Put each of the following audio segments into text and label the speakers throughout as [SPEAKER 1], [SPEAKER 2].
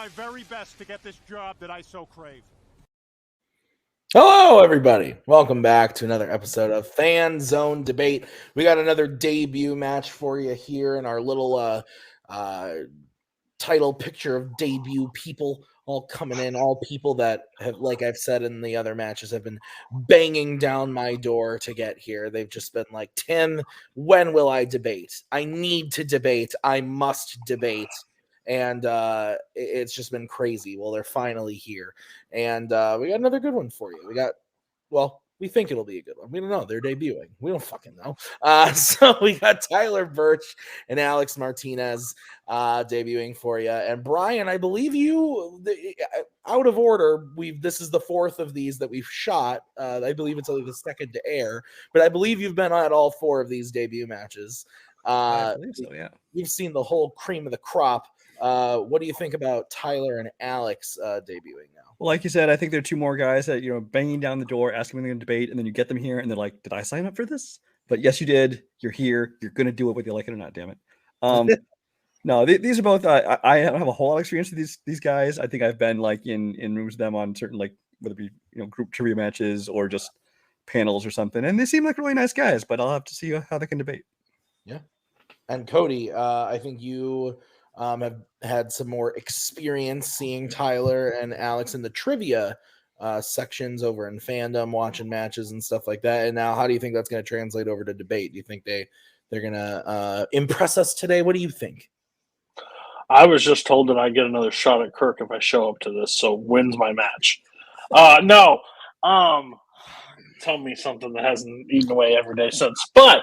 [SPEAKER 1] my very best to get this job that I so crave.
[SPEAKER 2] Hello, everybody. Welcome back to another episode of Fanzone Debate. We got another debut match for you here in our little title picture of debut people all coming in, all people that have, like I've said in the other matches, have been banging down my door to get here. They've just been like, Tim, when will I debate? I need to debate. I must debate. And it's just been crazy. Well, they're finally here. And we got another good one for you. We think it'll be a good one. We don't know. They're debuting. We don't fucking know. So we got Tyler Burch and Alex Martinez debuting for you. And Brian, I believe out of order, this is the fourth of these that we've shot. I believe it's only the second to air, but I believe you've been at all four of these debut matches.
[SPEAKER 3] I believe so, yeah.
[SPEAKER 2] You've seen the whole cream of the crop. What do you think about Tyler and Alex debuting now?
[SPEAKER 3] Well, like you said, I think there are two more guys that, banging down the door, asking when they're going to debate, and then you get them here, and they're like, did I sign up for this? But yes, you did. You're here. You're going to do it whether you like it or not, damn it. No, these are both, I have a whole lot of experience with these guys. I think I've been like in rooms with them on certain, like, whether it be, group trivia matches or just panels or something. And they seem like really nice guys, but I'll have to see how they can debate.
[SPEAKER 2] Yeah. And Cody, I think you have had some more experience seeing Tyler and Alex in the trivia sections over in Fandom, watching matches and stuff like that. And now, how do you think that's going to translate over to debate? Do you think they're going to impress us today? What do you think?
[SPEAKER 4] I was just told that I get another shot at Kirk if I show up to this, so wins my match. No. Tell me something that hasn't eaten away every day since. But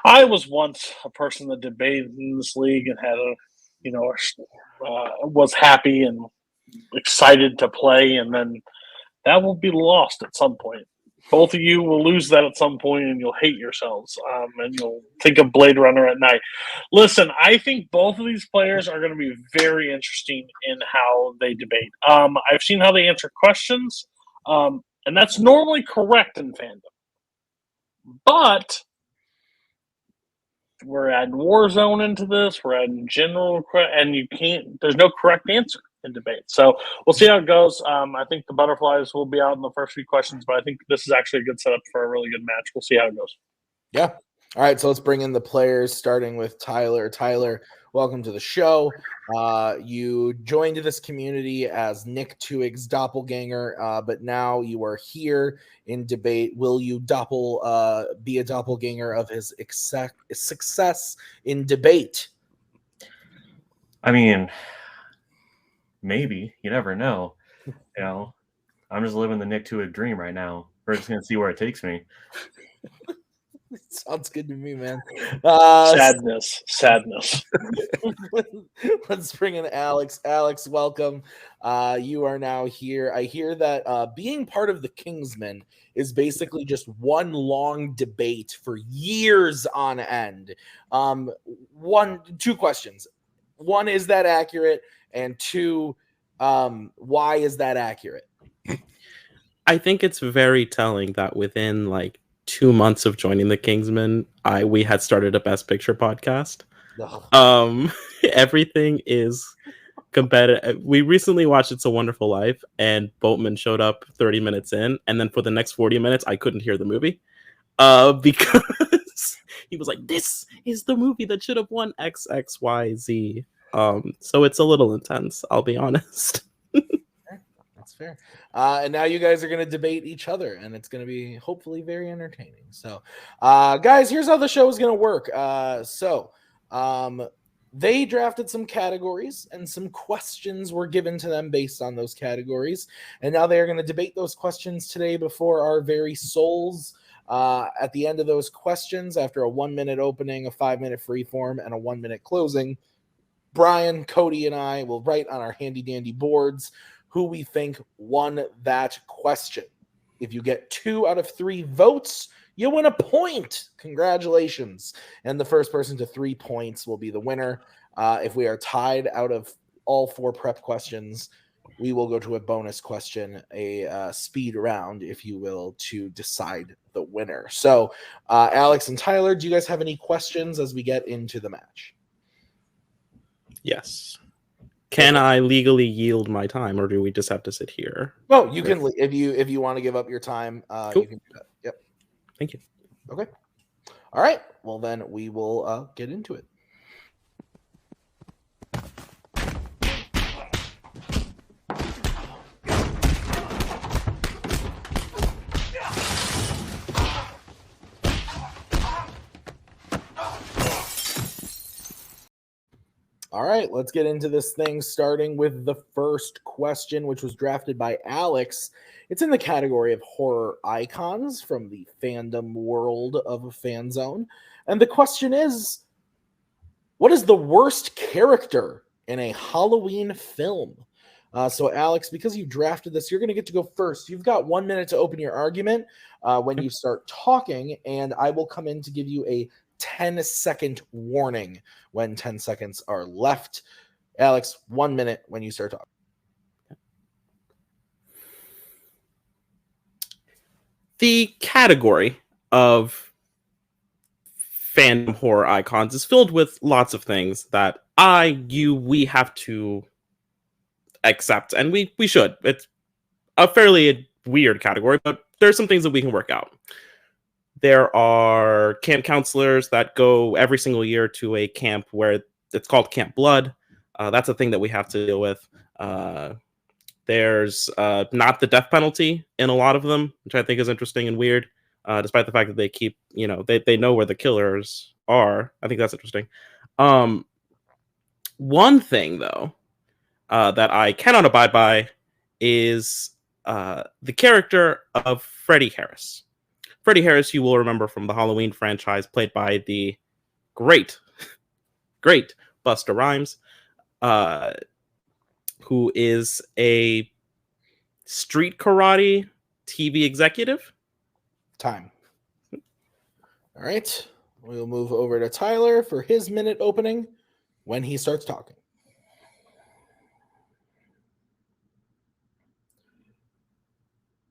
[SPEAKER 4] I was once a person that debated in this league and had was happy and excited to play, and then that will be lost at some point. Both of you will lose that at some point, and you'll hate yourselves, and you'll think of Blade Runner at night. Listen, I think both of these players are going to be very interesting in how they debate. I've seen how they answer questions, and that's normally correct in Fandom. But we're adding Warzone into this. We're adding general, and there's no correct answer in debate. So we'll see how it goes. I think the butterflies will be out in the first few questions, but I think this is actually a good setup for a really good match. We'll see how it goes.
[SPEAKER 2] Yeah. All right. So let's bring in the players, starting with Tyler. Tyler, welcome to the show. You joined this community as Nick Twohig's doppelganger, but now you are here in debate. Will you be a doppelganger of his success in debate?
[SPEAKER 5] I mean, maybe. You never know. I'm just living the Nick Twohig dream right now. We're just going to see where it takes me.
[SPEAKER 2] Sounds good to me, man.
[SPEAKER 4] Sadness.
[SPEAKER 2] Let's bring in Alex. Alex, welcome. You are now here. I hear that being part of the Kingsmen is basically just one long debate for years on end. Two questions. One, is that accurate? And two, why is that accurate?
[SPEAKER 6] I think it's very telling that within 2 months of joining the Kingsmen, we had started a Best Picture podcast.
[SPEAKER 2] Oh.
[SPEAKER 6] Everything is competitive. We recently watched It's a Wonderful Life, and Boatman showed up 30 minutes in, and then for the next 40 minutes, I couldn't hear the movie because he was like, "This is the movie that should have won XXYZ." So it's a little intense, I'll be honest.
[SPEAKER 2] That's fair. And now you guys are going to debate each other, and it's going to be hopefully very entertaining. So, guys, here's how the show is going to work. They drafted some categories, and some questions were given to them based on those categories. And now they are going to debate those questions today before our very souls. At the end of those questions, after a 1-minute opening, a 5-minute free form, and a 1-minute closing, Brian, Cody, and I will write on our handy-dandy boards who we think won that question. If you get 2 out of 3 votes, you win a point. Congratulations. And the first person to 3 points will be the winner. If we are tied out of all 4 prep questions, we will go to a bonus question, a speed round, if you will, to decide the winner. So, Alex and Tyler, do you guys have any questions as we get into the match?
[SPEAKER 6] Yes. Can I legally yield my time, or do we just have to sit here?
[SPEAKER 2] No, you can if you want to give up your time.
[SPEAKER 6] Cool.
[SPEAKER 2] You can do that. Yep.
[SPEAKER 6] Thank you.
[SPEAKER 2] Okay. All right. Well, then we will get into it. All right, let's get into this thing, starting with the first question, which was drafted by Alex. It's in the category of horror icons from the fandom world of Fanzone. And the question is, what is the worst character in a Halloween film? So, Alex, because you drafted this, you're going to get to go first. You've got 1 minute to open your argument when you start talking, and I will come in to give you a 10-second warning when 10 seconds are left. Alex, 1 minute when you start talking.
[SPEAKER 6] The category of fandom horror icons is filled with lots of things that we have to accept, and we should. It's a fairly weird category, but there's some things that we can work out. There are camp counselors that go every single year to a camp where it's called Camp Blood. That's a thing that we have to deal with. There's not the death penalty in a lot of them, which I think is interesting and weird, despite the fact that they keep, they know where the killers are. I think that's interesting. One thing, though, that I cannot abide by is the character of Freddie Harris. Freddie Harris, you will remember from the Halloween franchise, played by the great Busta Rhymes, who is a street karate TV executive.
[SPEAKER 2] Time. All right. We'll move over to Tyler for his minute opening when he starts talking.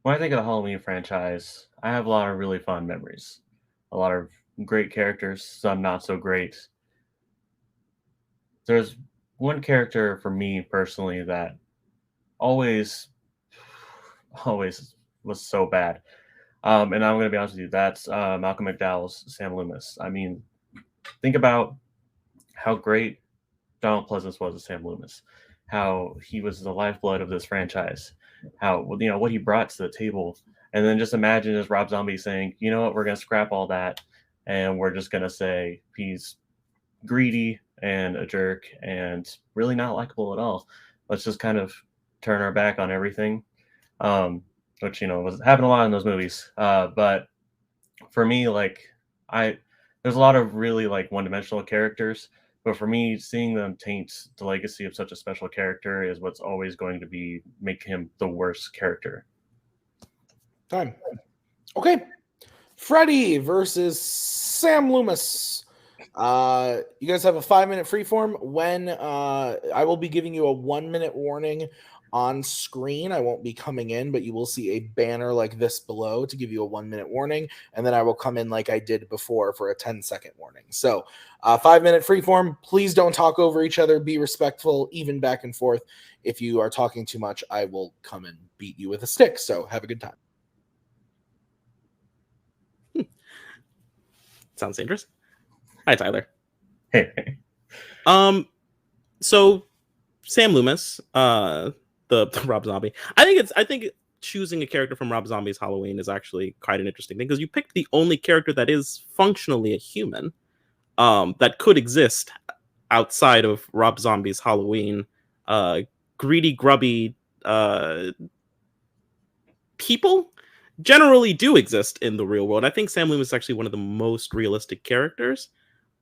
[SPEAKER 5] When I think of the Halloween franchise, I have a lot of really fond memories. A lot of great characters, some not so great. There's one character for me personally that always was so bad. And I'm going to be honest with you, that's Malcolm McDowell's Sam Loomis. I mean, think about how great Donald Pleasance was as Sam Loomis, how he was the lifeblood of this franchise, how, what he brought to the table. And then just imagine as Rob Zombie saying, you know what, we're going to scrap all that, and we're just going to say he's greedy and a jerk and really not likable at all. Let's just kind of turn our back on everything, which, was happening a lot in those movies. But for me, there's a lot of really one-dimensional characters, but for me, seeing them taint the legacy of such a special character is what's always going to make him the worst character.
[SPEAKER 2] Time. Okay. Freddy versus Sam Loomis. You guys have a 5-minute freeform. When I will be giving you a 1-minute warning on screen. I won't be coming in, but you will see a banner like this below to give you a 1-minute warning, and then I will come in like I did before for a 10-second warning. So 5-minute freeform. Please don't talk over each other. Be respectful, even back and forth. If you are talking too much, I will come and beat you with a stick. So have a good time.
[SPEAKER 6] Sounds dangerous. Hi, Tyler.
[SPEAKER 5] Hey.
[SPEAKER 6] So Sam Loomis, the Rob Zombie. I think choosing a character from Rob Zombie's Halloween is actually quite an interesting thing, because you picked the only character that is functionally a human, that could exist outside of Rob Zombie's Halloween. Greedy, grubby people generally do exist in the real world. I think Sam Loomis is actually one of the most realistic characters,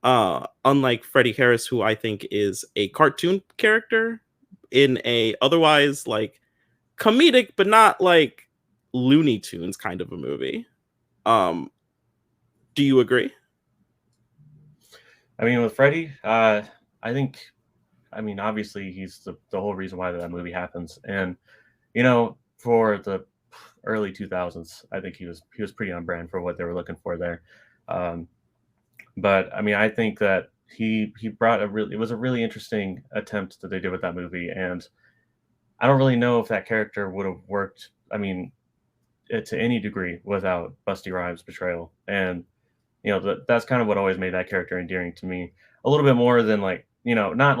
[SPEAKER 6] unlike Freddie Harris, who I think is a cartoon character in a otherwise comedic but not Looney Tunes kind of a movie. Do you agree?
[SPEAKER 5] I mean, with Freddie, I think, obviously he's the whole reason why that movie happens. And, for the early 2000s, I think he was pretty on brand for what they were looking for there. But I think that he brought it was a really interesting attempt that they did with that movie, and I don't really know if that character would have worked. I mean, to any degree without Busty Rhymes' betrayal, and that's kind of what always made that character endearing to me a little bit more than not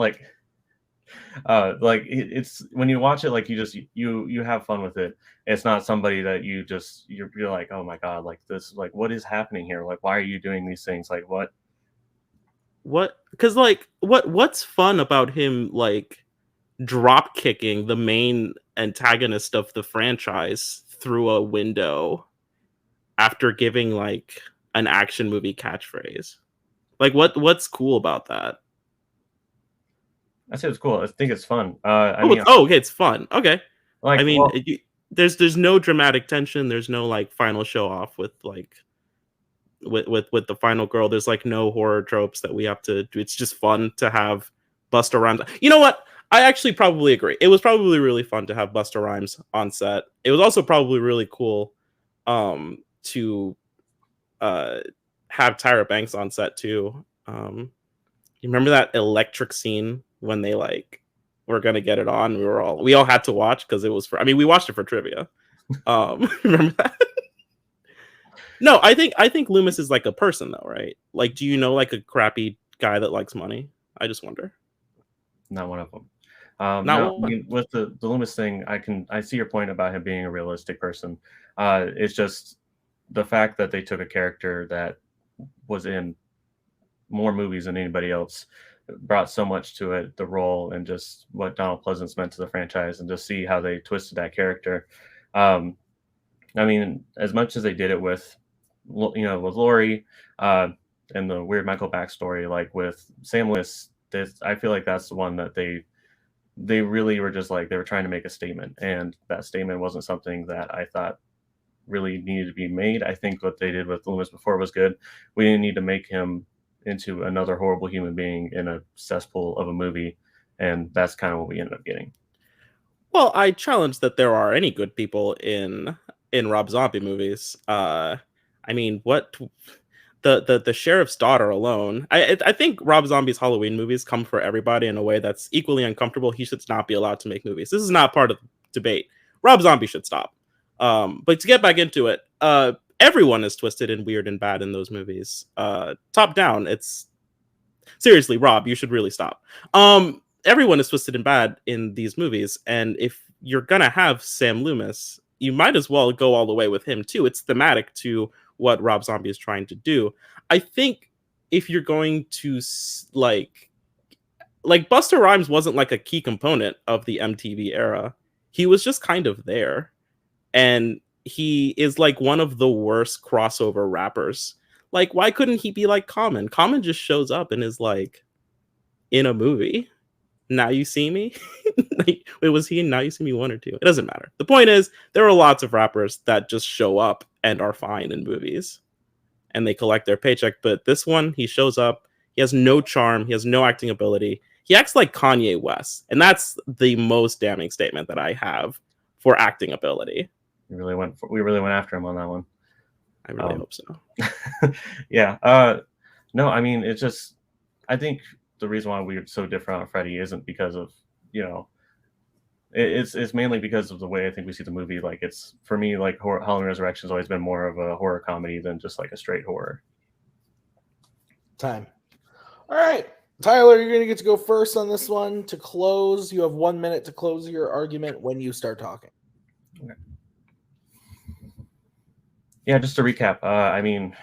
[SPEAKER 5] it's when you watch it, like you have fun with it. It's not somebody that you're like, oh my god, like this, like what is happening here, like why are you doing these things, like what
[SPEAKER 6] because like what's fun about him like drop kicking the main antagonist of the franchise through a window after giving like an action movie catchphrase? Like what's cool about that?
[SPEAKER 5] I say it's cool. I think it's fun.
[SPEAKER 6] Okay, it's fun. Okay.
[SPEAKER 5] Like,
[SPEAKER 6] I mean, there's no dramatic tension. There's no like final show off with like with the final girl. There's like no horror tropes that we have to do. It's just fun to have Busta Rhymes. You know what? I actually probably agree. It was probably really fun to have Busta Rhymes on set. It was also probably really cool to have Tyra Banks on set too. You remember that electric scene when they like were gonna get it on? We all had to watch because it was we watched it for trivia. Remember that? No, I think Loomis is like a person though, right? Like, do you know like a crappy guy that likes money? I just wonder.
[SPEAKER 5] Not one of them.
[SPEAKER 6] Not one.
[SPEAKER 5] I mean, with the Loomis thing, I see your point about him being a realistic person. It's just the fact that they took a character that was in more movies than anybody else, brought so much to it, the role, and just what Donald Pleasance meant to the franchise, and just see how they twisted that character. I mean, as much as they did it with Laurie and the weird Michael backstory, like with Sam Lewis, I feel like that's the one that they really were just like, they were trying to make a statement, and that statement wasn't something that I thought really needed to be made. I think what they did with Loomis before was good. We didn't need to make him into another horrible human being in a cesspool of a movie, and that's kind of what we ended up getting.
[SPEAKER 6] Well, I challenge that there are any good people in Rob Zombie movies. I mean, what the sheriff's daughter alone. I think Rob Zombie's Halloween movies come for everybody in a way that's equally uncomfortable. He should not be allowed to make movies. This is not part of the debate. Rob Zombie should stop. But to get back into it, everyone is twisted and weird and bad in those movies. Top down, it's seriously, Rob, you should really stop. Everyone is twisted and bad in these movies, and if you're gonna have Sam Loomis, you might as well go all the way with him too. It's thematic to what Rob Zombie is trying to do. I think if you're going to like Busta Rhymes wasn't like a key component of the MTV era. He was just kind of there. And he is like one of the worst crossover rappers. Like, why couldn't he be like Common? Common just shows up and is like in a movie. Now You See Me? Wait, was he in Now You See Me 1 or 2? It doesn't matter. The point is, there are lots of rappers that just show up and are fine in movies. And they collect their paycheck. But this one, he shows up. He has no charm. He has no acting ability. He acts like Kanye West. And that's the most damning statement that I have for acting ability.
[SPEAKER 5] We really went after him on that one.
[SPEAKER 6] I really hope so.
[SPEAKER 5] Yeah. No, I mean, it's just, I think the reason why we're so different on Freddy isn't because of, it's mainly because of the way I think we see the movie. Like, it's, for me, like Halloween Resurrection has always been more of a horror comedy than just like a straight horror.
[SPEAKER 2] Time. All right. Tyler, you're going to get to go first on this one to close. You have 1 minute to close your argument when you start talking.
[SPEAKER 5] Okay. Yeah, just to recap, I mean,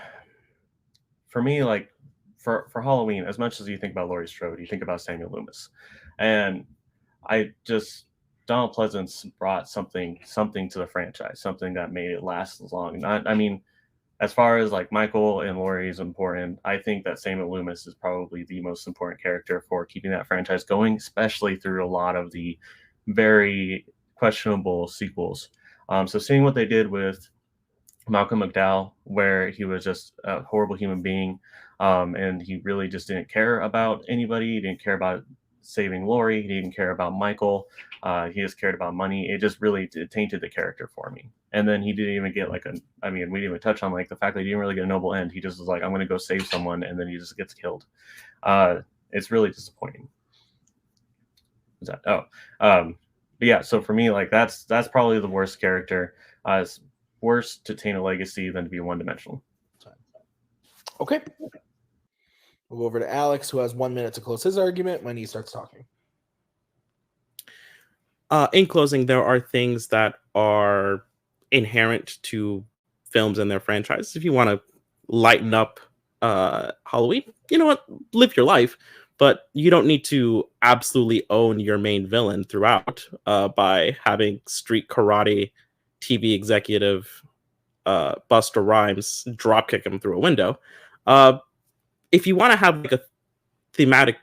[SPEAKER 5] for me, like, for Halloween, as much as you think about Laurie Strode, you think about Samuel Loomis. And Donald Pleasance brought something to the franchise, something that made it last as long. I mean, as far as like Michael and Laurie is important, I think that Samuel Loomis is probably the most important character for keeping that franchise going, especially through a lot of the very questionable sequels. So seeing what they did with Malcolm McDowell, where he was just a horrible human being, and he really just didn't care about anybody. He didn't care about saving Lori. He didn't care about Michael. He just cared about money. It just really tainted the character for me. And then he didn't even get we didn't even touch on like the fact that he didn't really get a noble end. He just was like, I'm going to go save someone, and then he just gets killed. It's really disappointing. What's that? But yeah. So for me, like that's probably the worst character. It's worse to taint a legacy than to be one-dimensional.
[SPEAKER 2] Okay. We'll go over to Alex, who has 1 minute to close his argument when he starts talking.
[SPEAKER 6] In closing, there are things that are inherent to films and their franchises. If you want to lighten up Halloween, you know what? Live your life. But you don't need to absolutely own your main villain throughout by having street karate TV executive Busta Rhymes dropkick him through a window. If you want to have like a thematic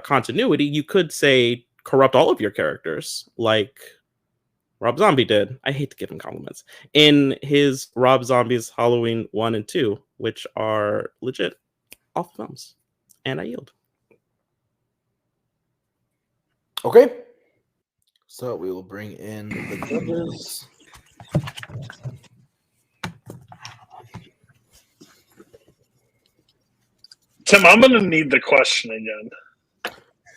[SPEAKER 6] continuity, you could say corrupt all of your characters, like Rob Zombie did. I hate to give him compliments. In his Rob Zombie's Halloween 1 and 2, which are legit awful films. And I yield.
[SPEAKER 2] Okay. So we will bring in the judges.
[SPEAKER 4] Tim, I'm going to need the question again.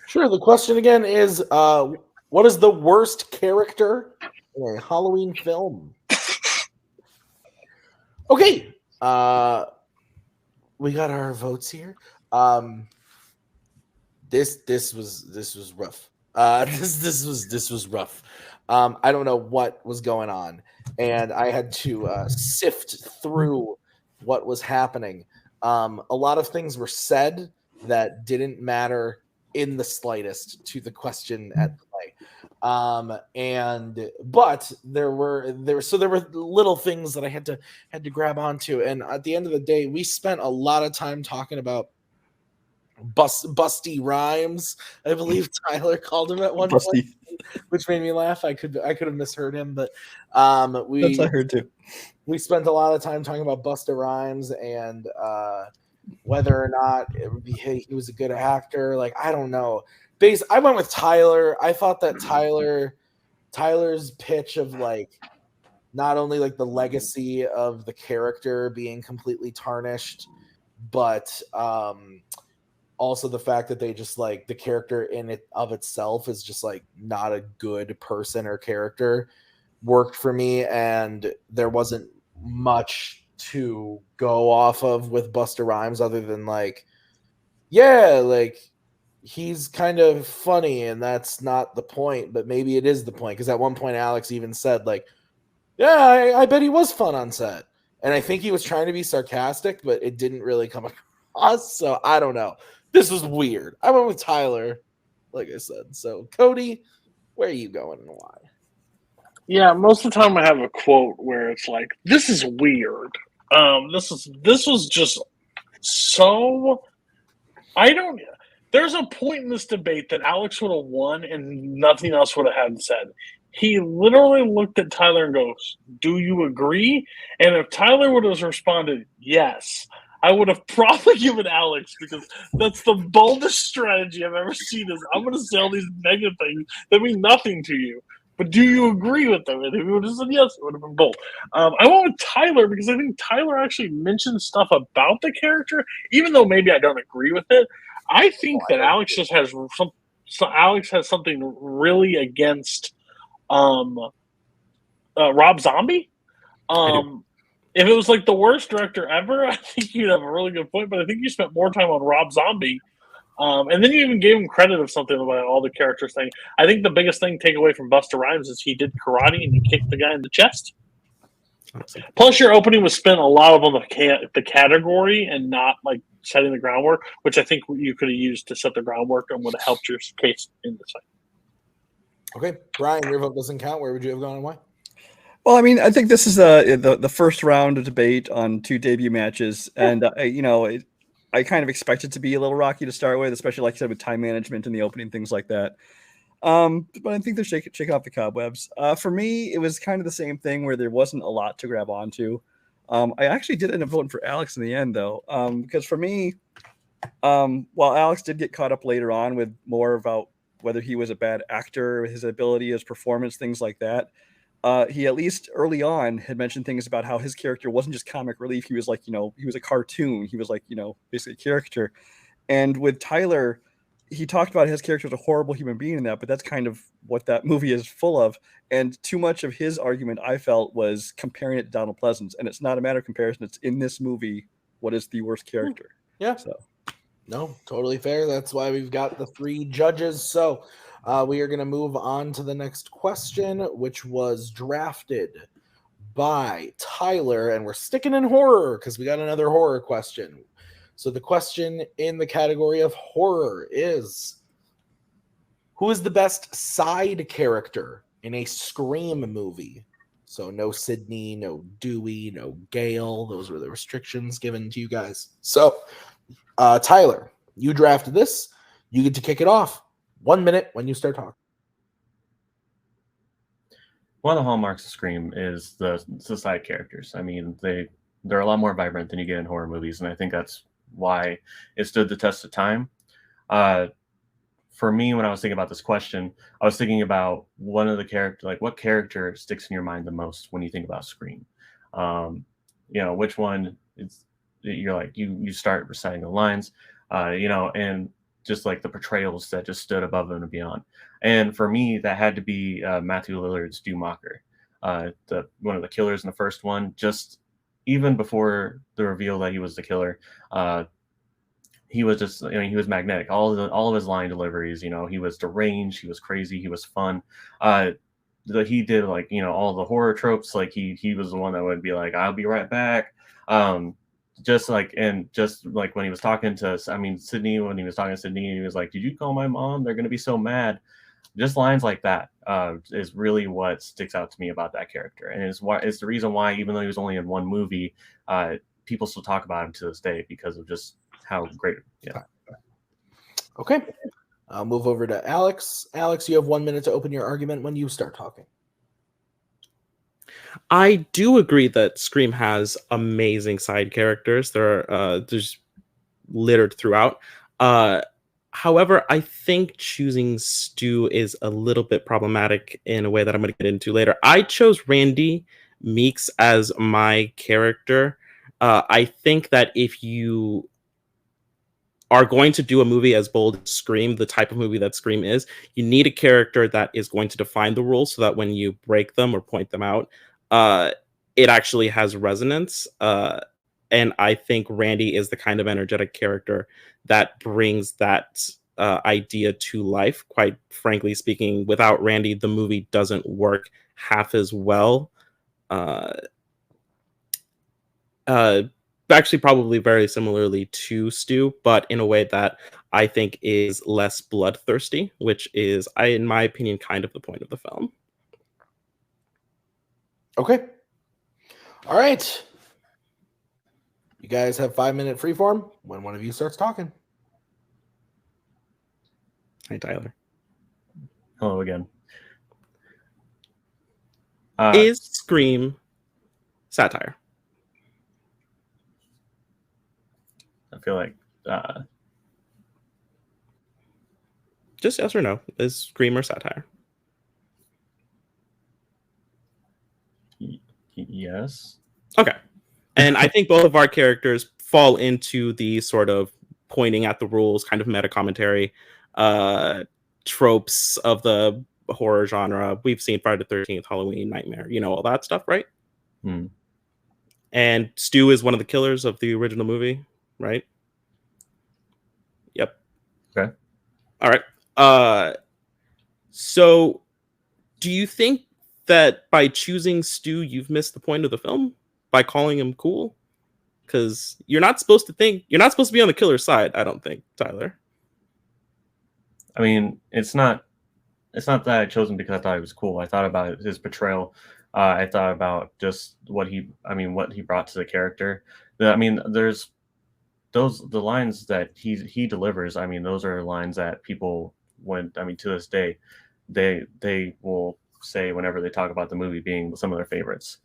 [SPEAKER 2] Sure. The question again is, what is the worst character in a Halloween film? Okay. We got our votes here. This was rough. This was rough. I don't know what was going on, and I had to sift through what was happening. A lot of things were said that didn't matter in the slightest to the question at play. But there were little things that I had to grab onto, and at the end of the day, we spent a lot of time talking about Busty Rhymes, I believe Tyler called him at one point, which made me laugh. I could have misheard him, but
[SPEAKER 3] That's what I heard too.
[SPEAKER 2] We spent a lot of time talking about Busta Rhymes and whether or not he was a good actor. Like, I don't know. I went with Tyler. I thought that Tyler's pitch of like not only like the legacy of the character being completely tarnished, but also the fact that they just like the character in it of itself is just like not a good person or character worked for me, and there wasn't much to go off of with Busta Rhymes other than like, yeah, like he's kind of funny and that's not the point, but maybe it is the point, because at one point Alex even said like, yeah, I bet he was fun on set, and I think he was trying to be sarcastic, but it didn't really come across. So I don't know. This was weird. I went with Tyler, like I said. So Cody, where are you going and why?
[SPEAKER 4] Yeah, most of the time I have a quote where it's like, "This is weird." This was just so. I don't. There's a point in this debate that Alex would have won and nothing else would have had said. He literally looked at Tyler and goes, "Do you agree?" And if Tyler would have responded, "Yes," I would have probably given Alex, because that's the boldest strategy I've ever seen. Is I'm going to say all these negative things that mean nothing to you, but do you agree with them? And if he would have said yes, it would have been bold. I went with Tyler because I think Tyler actually mentioned stuff about the character, even though maybe I don't agree with it. I think that Alex just has Alex has something really against Rob Zombie. If it was like the worst director ever, I think you'd have a really good point. But I think you spent more time on Rob Zombie, and then you even gave him credit of something about all the characters thing. I think the biggest thing to take away from Busta Rhymes is he did karate and he kicked the guy in the chest. Plus, your opening was spent a lot of on the category and not like setting the groundwork, which I think you could have used to set the groundwork and would have helped your case in this fight.
[SPEAKER 2] Okay, Brian, your vote doesn't count. Where would you have gone and why?
[SPEAKER 3] Well, I mean, I think this is the first round of debate on two debut matches, and I kind of expect it to be a little rocky to start with, especially like I said with time management and the opening, things like that. But I think they're shaking off the cobwebs. For me, it was kind of the same thing where there wasn't a lot to grab onto. I actually did end up voting for Alex in the end, though, because for me, while Alex did get caught up later on with more about whether he was a bad actor, his ability, his performance, things like that. He at least early on had mentioned things about how his character wasn't just comic relief. He was like, he was a cartoon. He was like, basically a character. And with Tyler, he talked about his character as a horrible human being in that, but that's kind of what that movie is full of. And too much of his argument, I felt, was comparing it to Donald Pleasance. And it's not a matter of comparison. It's in this movie, what is the worst character?
[SPEAKER 2] Yeah.
[SPEAKER 3] So.
[SPEAKER 2] No, totally fair. That's why we've got the 3 judges. So we are going to move on to the next question, which was drafted by Tyler. And we're sticking in horror because we got another horror question. So the question in the category of horror is, who is the best side character in a Scream movie? So no Sydney, no Dewey, no Gale. Those were the restrictions given to you guys. So Tyler, you drafted this. You get to kick it off. 1 minute when you start talking.
[SPEAKER 5] One of the hallmarks of Scream is the side characters. I mean, they're a lot more vibrant than you get in horror movies, and I think that's why it stood the test of time. For me, when I was thinking about this question, I was thinking about one of the characters, like what character sticks in your mind the most when you think about Scream? Which one is, you're like, you start reciting the lines, and just like the portrayals that just stood above and beyond. And for me, that had to be Matthew Lillard's Dewmacher, one of the killers in the first one. Just even before the reveal that he was the killer, he was just, he was magnetic. All of his line deliveries, he was deranged, he was crazy, he was fun. He did all the horror tropes. Like he was the one that would be like, "I'll be right back." Just like when he was talking to, Sydney, when he was talking to Sydney, he was like, "Did you call my mom? They're gonna be so mad." Just lines like that is really what sticks out to me about that character, and it's the reason why, even though he was only in one movie, people still talk about him to this day because of just how great. Yeah.
[SPEAKER 2] Okay. I'll move over to Alex. Alex, you have 1 minute to open your argument when you start talking.
[SPEAKER 6] I do agree that Scream has amazing side characters. There's littered throughout. However, I think choosing Stu is a little bit problematic in a way that I'm going to get into later. I chose Randy Meeks as my character. I think that if you are going to do a movie as bold as Scream, the type of movie that Scream is, you need a character that is going to define the rules so that when you break them or point them out, it actually has resonance. And I think Randy is the kind of energetic character that brings that idea to life. Quite frankly speaking, without Randy, the movie doesn't work half as well. Actually, probably very similarly to Stu, but in a way that I think is less bloodthirsty, which is, in my opinion, kind of the point of the film.
[SPEAKER 2] Okay. All right. You guys have 5 minute freeform when one of you starts talking.
[SPEAKER 6] Hi, Tyler.
[SPEAKER 5] Hello again.
[SPEAKER 6] Is Scream satire?
[SPEAKER 5] I feel like
[SPEAKER 6] just yes or no. Is Scream or satire?
[SPEAKER 5] Yes.
[SPEAKER 6] Okay. And I think both of our characters fall into the sort of pointing at the rules, kind of meta commentary, tropes of the horror genre. We've seen Friday the 13th, Halloween, Nightmare, all that stuff, right? And Stu is one of the killers of the original movie, right? Yep.
[SPEAKER 5] Okay.
[SPEAKER 6] All right. So do you think that by choosing Stu, you've missed the point of the film by calling him cool? Because you're not supposed to be on the killer's side, I don't think, Tyler.
[SPEAKER 5] I mean, it's not that I chose him because I thought he was cool. I thought about his portrayal. I thought about just what he brought to the character. There's the lines that he delivers. I mean, those are lines that people, to this day, they will say whenever they talk about the movie being some of their favorites.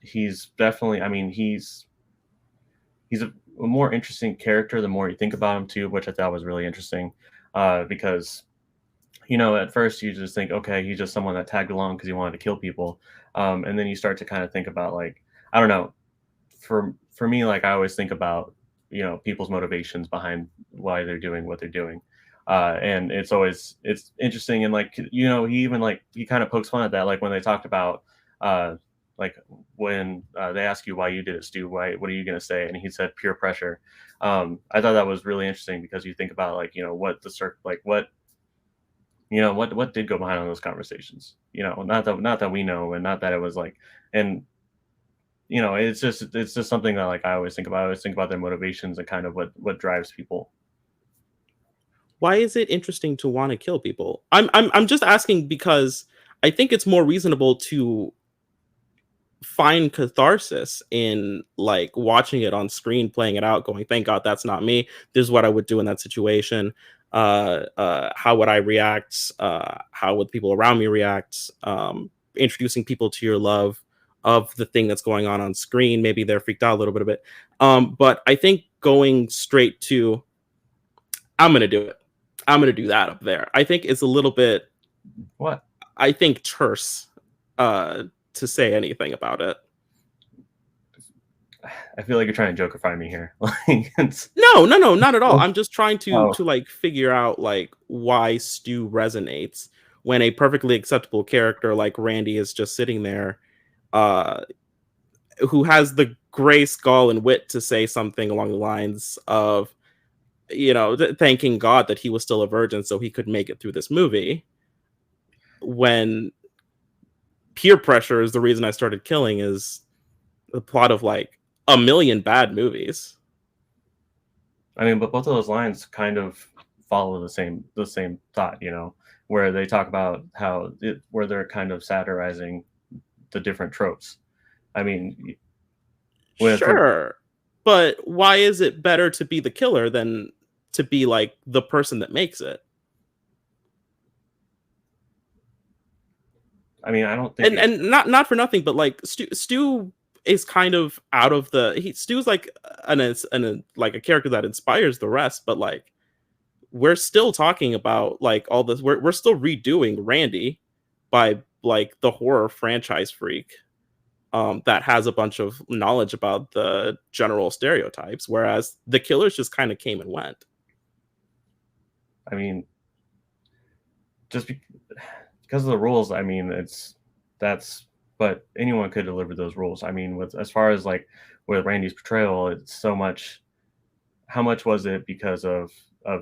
[SPEAKER 5] He's definitely, he's a more interesting character the more you think about him too, which I thought was really interesting, because at first you just think, okay, he's just someone that tagged along because he wanted to kill people, and then you start to kind of think about, like, I don't know, for me, like, I always think about people's motivations behind why they're doing what they're doing, and it's interesting, and like he kind of pokes fun at that, like when they talked about like when they ask you why you did it, Stu, what are you going to say, and he said peer pressure. I thought that was really interesting because you think about, like, what what did go behind on those conversations, not that we know, and not that it was like, and it's just something that, like, I always think about. I always think about their motivations and kind of what drives people.
[SPEAKER 6] Why is it interesting to want to kill people? I'm just asking because I think it's more reasonable to find catharsis in, like, watching it on screen, playing it out, going, thank God that's not me. This is what I would do in that situation. How would I react? How would people around me react? Introducing people to your love of the thing that's going on screen. Maybe they're freaked out a little bit. But I think going straight to, I'm going to do it, I'm going to do that up there, I think it's a little bit, I think, terse to say anything about it.
[SPEAKER 5] I feel like you're trying to jokerify me here.
[SPEAKER 6] No, not at all. I'm just trying to like figure out, like, why Stu resonates when a perfectly acceptable character like Randy is just sitting there, who has the grace, gall, and wit to say something along the lines of, thanking God that he was still a virgin so he could make it through this movie, when peer pressure is the reason I started killing, is the plot of like a million bad movies.
[SPEAKER 5] I mean, but both of those lines kind of follow the same thought, where they talk about where they're kind of satirizing the different tropes. I mean,
[SPEAKER 6] sure, but why is it better to be the killer than to be like the person that makes it?
[SPEAKER 5] I mean, I don't think,
[SPEAKER 6] and not for nothing, but like Stu is kind of out of Stu's like like a character that inspires the rest, but like we're still talking about like all this. We're still redoing Randy by like the horror franchise freak that has a bunch of knowledge about the general stereotypes, whereas the killers just kind of came and went.
[SPEAKER 5] I mean, just because of the rules, I mean, but anyone could deliver those rules. I mean, as far as like with Randy's portrayal, it's so much. How much was it because of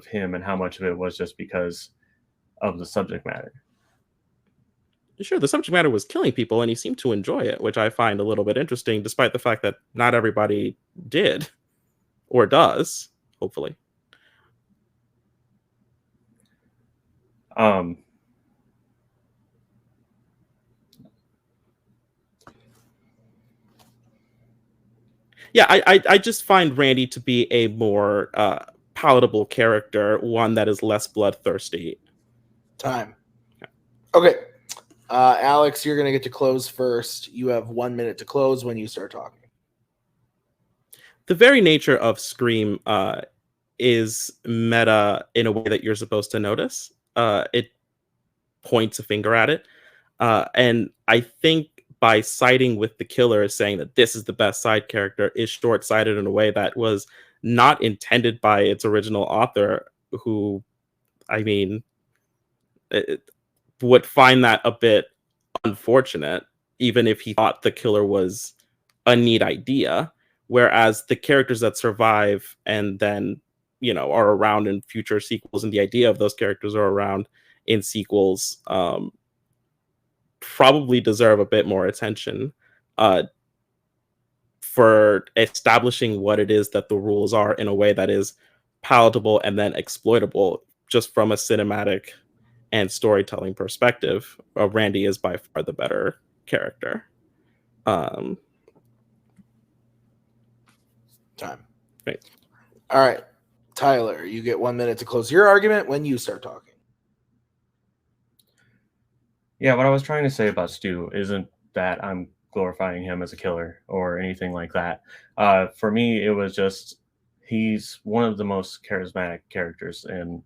[SPEAKER 5] him, and how much of it was just because of the subject matter?
[SPEAKER 6] Sure, the subject matter was killing people, and he seemed to enjoy it, which I find a little bit interesting, despite the fact that not everybody did or does, hopefully. Yeah, I just find Randy to be a more palatable character, one that is less bloodthirsty.
[SPEAKER 2] Time. Okay. Alex, you're going to get to close first. You have 1 minute to close when you start talking.
[SPEAKER 6] The very nature of Scream is meta in a way that you're supposed to notice. It points a finger at it. And I think by siding with the killer, saying that this is the best side character, is short-sighted in a way that was not intended by its original author, who, I mean, would find that a bit unfortunate, even if he thought the killer was a neat idea. Whereas the characters that survive and then, are around in future sequels, and the idea of those characters are around in sequels, probably deserve a bit more attention for establishing what it is that the rules are in a way that is palatable and then exploitable just from a cinematic and storytelling perspective. Randy is by far the better character.
[SPEAKER 2] Time.
[SPEAKER 6] Right.
[SPEAKER 2] All right. Tyler, you get 1 minute to close your argument when you start talking.
[SPEAKER 5] Yeah, what I was trying to say about Stu isn't that I'm glorifying him as a killer or anything like that. For me, it was just he's one of the most charismatic characters in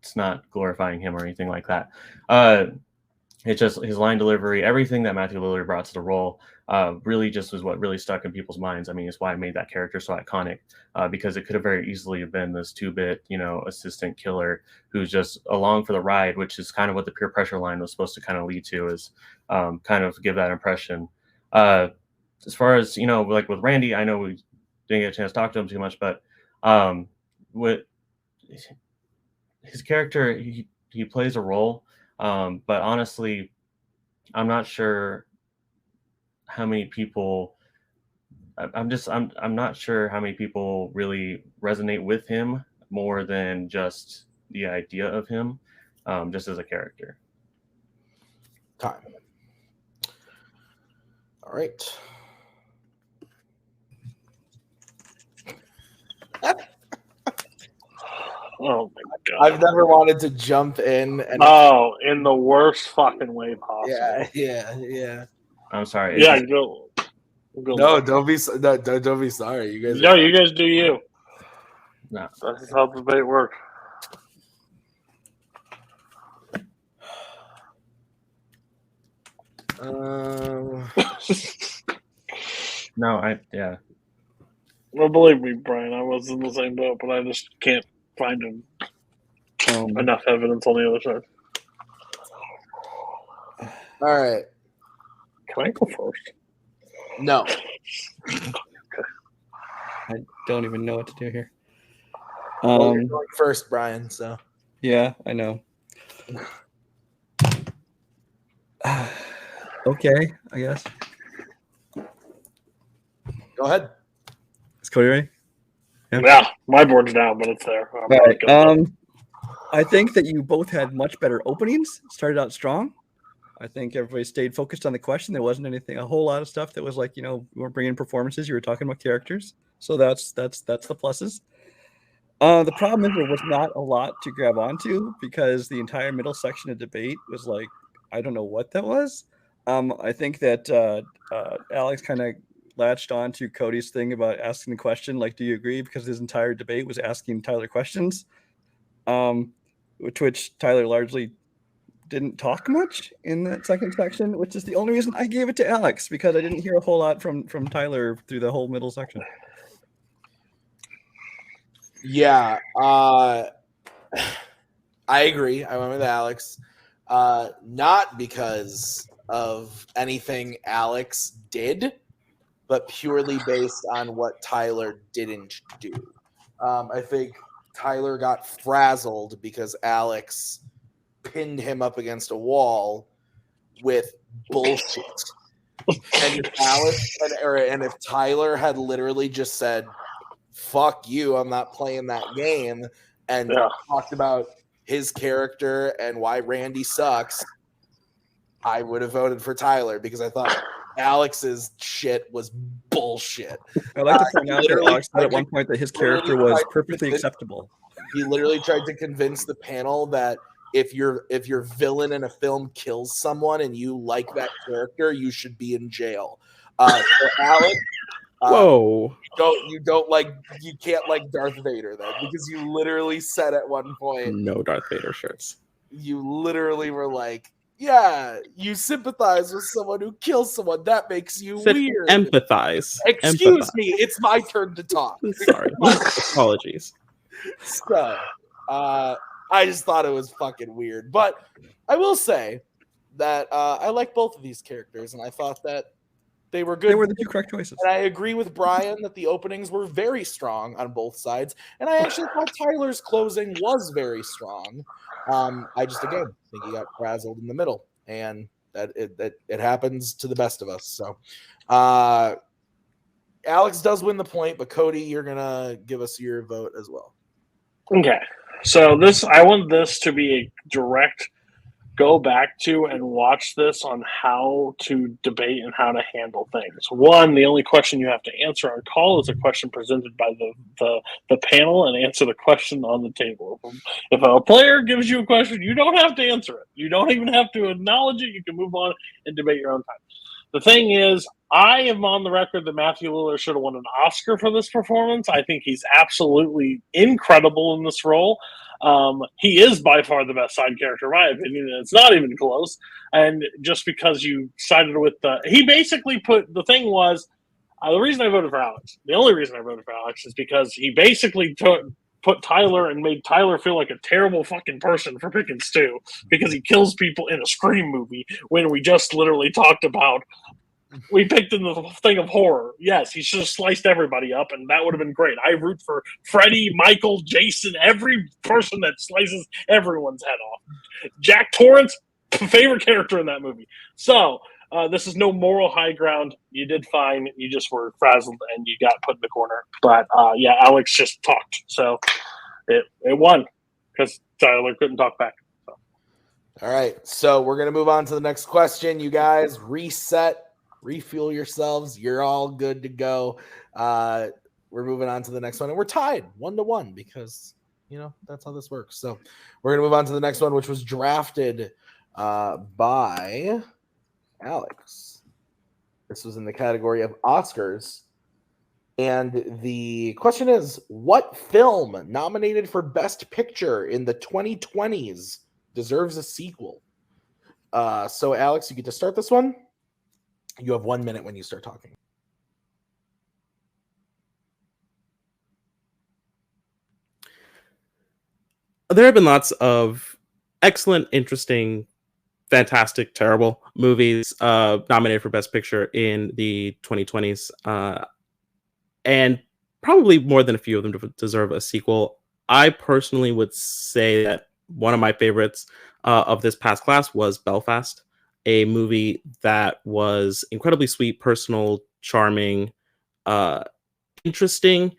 [SPEAKER 5] it's not glorifying him or anything like that. It's just his line delivery, everything that Matthew Lillard brought to the role really just was what really stuck in people's minds. I mean, it's why I made that character so iconic, because it could have very easily have been this 2-bit, assistant killer who's just along for the ride, which is kind of what the peer pressure line was supposed to kind of lead to, is kind of give that impression. As far as, like with Randy, I know we didn't get a chance to talk to him too much, but with his character, he plays a role. But honestly, I'm not sure how many people. I'm not sure how many people really resonate with him more than just the idea of him, just as a character.
[SPEAKER 2] Time. All right.
[SPEAKER 4] Oh my god!
[SPEAKER 2] I've never wanted to jump in and
[SPEAKER 4] in the worst fucking way possible.
[SPEAKER 2] Yeah.
[SPEAKER 5] I'm sorry.
[SPEAKER 4] Yeah, go.
[SPEAKER 2] No, don't be sorry. You guys.
[SPEAKER 4] No, you guys do you.
[SPEAKER 5] No.
[SPEAKER 4] That's how the debate works.
[SPEAKER 5] No,
[SPEAKER 4] Well, believe me, Brian, I was in the same boat, but I just can't find enough evidence on the other side.
[SPEAKER 2] All right.
[SPEAKER 4] Can I go first?
[SPEAKER 2] No.
[SPEAKER 3] I don't even know what to do here.
[SPEAKER 2] Well, you're going first, Brian. So.
[SPEAKER 3] Yeah, I know. Okay, I guess.
[SPEAKER 2] Go ahead.
[SPEAKER 3] Is Cody ready?
[SPEAKER 4] Yeah, my board's down, but it's there.
[SPEAKER 3] All right. I think that you both had much better openings. Started out strong. I think everybody stayed focused on the question. There wasn't a whole lot of stuff that was like, you weren't bringing in performances. You were talking about characters. So that's the pluses. The problem is there was not a lot to grab onto because the entire middle section of debate was like, I don't know what that was. I think that Alex kind of latched on to Cody's thing about asking the question, like, do you agree? Because his entire debate was asking Tyler questions, which Tyler largely didn't talk much in that second section, which is the only reason I gave it to Alex, because I didn't hear a whole lot from Tyler through the whole middle section.
[SPEAKER 2] Yeah, I agree. I went with Alex, not because of anything Alex did, but purely based on what Tyler didn't do. I think Tyler got frazzled because Alex pinned him up against a wall with bullshit. And if Tyler had literally just said, fuck you, I'm not playing that game, and talked about his character and why Randy sucks, I would have voted for Tyler because I thought Alex's shit was bullshit.
[SPEAKER 3] I like to point out that Alex said at one point that his character was perfectly acceptable.
[SPEAKER 2] He literally tried to convince the panel that if your villain in a film kills someone and you like that character, you should be in jail. So Alex,
[SPEAKER 6] Whoa!
[SPEAKER 2] You can't like Darth Vader then, because you literally said at one point,
[SPEAKER 6] no Darth Vader shirts.
[SPEAKER 2] You literally were like, yeah, you sympathize with someone who kills someone. That makes you weird.
[SPEAKER 6] Empathize.
[SPEAKER 2] Excuse me, it's my turn to talk.
[SPEAKER 6] Sorry. Apologies.
[SPEAKER 2] So, I just thought it was fucking weird. But I will say that I like both of these characters, and I thought that they were good.
[SPEAKER 3] They were the two correct choices.
[SPEAKER 2] And I agree with Brian that the openings were very strong on both sides. And I actually thought Tyler's closing was very strong. I just, again, think he got frazzled in the middle. And that it happens to the best of us. So Alex does win the point, but Cody, you're going to give us your vote as well.
[SPEAKER 4] Okay. So I want this to be a direct go back to and watch this on how to debate and how to handle things. One, the only question you have to answer on call is a question presented by the panel, and answer the question on the table. If a player gives you a question, you don't have to answer it. You don't even have to acknowledge it. You can move on and debate your own time. The thing is, I am on the record that Matthew Lillard should have won an Oscar for this performance. I think he's absolutely incredible in this role. He is by far the best side character, in my opinion, and it's not even close. And just because you sided with he basically put, the thing was, the reason I voted for Alex, the only reason I voted for Alex is because he basically put Tyler and made Tyler feel like a terrible fucking person for picking Stu because he kills people in a Scream movie when we just literally talked about we picked in the thing of horror. Yes, he should have sliced everybody up, and that would have been great. I root for Freddy, Michael, Jason, every person that slices everyone's head off. Jack Torrance, favorite character in that movie. So this is no moral high ground. You did fine. You just were frazzled, and you got put in the corner. But yeah, Alex just talked, so it won because Tyler couldn't talk back. So.
[SPEAKER 2] All right, so we're gonna move on to the next question. You guys reset. Refuel yourselves. You're all good to go. We're moving on to the next one, and we're tied 1-1 because that's how this works. So we're gonna move on to the next one, which was drafted by Alex. This was in the category of Oscars, and the question is: what film nominated for Best Picture in the 2020s deserves a sequel? So Alex, you get to start this one. You have 1 minute when you start talking.
[SPEAKER 6] There have been lots of excellent, interesting, fantastic, terrible movies nominated for Best Picture in the 2020s. And probably more than a few of them deserve a sequel. I personally would say that one of my favorites of this past class was Belfast, a movie that was incredibly sweet, personal, charming, interesting,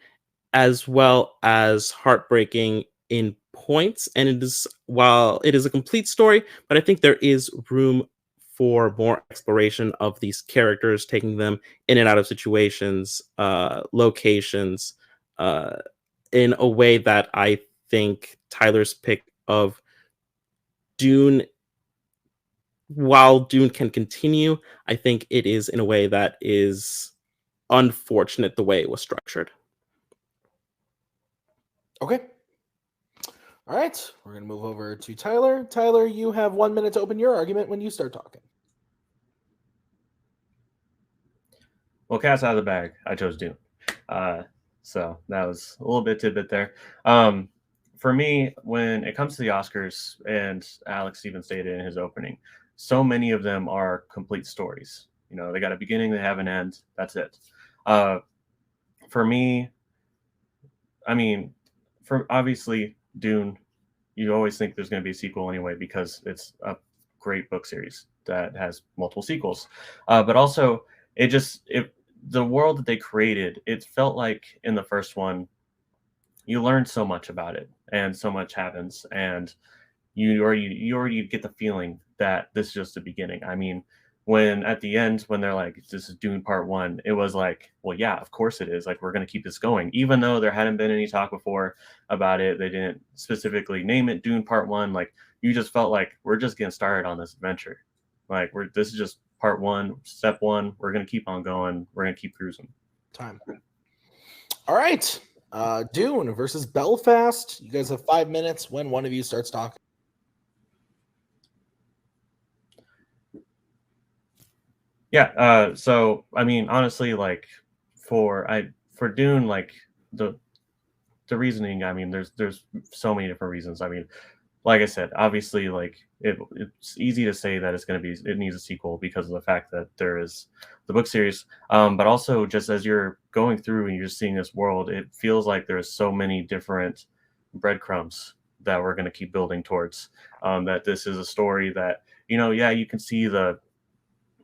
[SPEAKER 6] as well as heartbreaking in points. And it is, while it is a complete story, but I think there is room for more exploration of these characters, taking them in and out of situations, locations, in a way that I think Tyler's pick of Dune, while Dune can continue, I think it is in a way that is unfortunate the way it was structured.
[SPEAKER 2] Okay. All right. We're going to move over to Tyler. Tyler, you have 1 minute to open your argument when you start talking.
[SPEAKER 5] Well, cat's out of the bag. I chose Dune. So that was a little bit tidbit there. For me, when it comes to the Oscars, and Alex even stated in his opening, so many of them are complete stories. They got a beginning, they have an end. That's it. For me, for obviously Dune, you always think there's going to be a sequel anyway because it's a great book series that has multiple sequels. But also, the world that they created, it felt like in the first one, you learn so much about it, and so much happens, and you already get the feeling that this is just the beginning. When at the end, when they're like, this is Dune Part 1, it was like, well, yeah, of course it is. Like, we're going to keep this going. Even though there hadn't been any talk before about it, they didn't specifically name it Dune Part 1. Like, you just felt like we're just getting started on this adventure. Like, this is just Part 1, Step 1. We're going to keep on going. We're going to keep cruising.
[SPEAKER 2] Time. All right. Dune versus Belfast. You guys have 5 minutes when one of you starts talking.
[SPEAKER 5] Yeah. So honestly, like for Dune, like the reasoning. There's so many different reasons. Like I said, obviously, like it's easy to say that it needs a sequel because of the fact that there is the book series. But also, just as you're going through and you're seeing this world, it feels like there's so many different breadcrumbs that we're going to keep building towards. That this is a story that you can see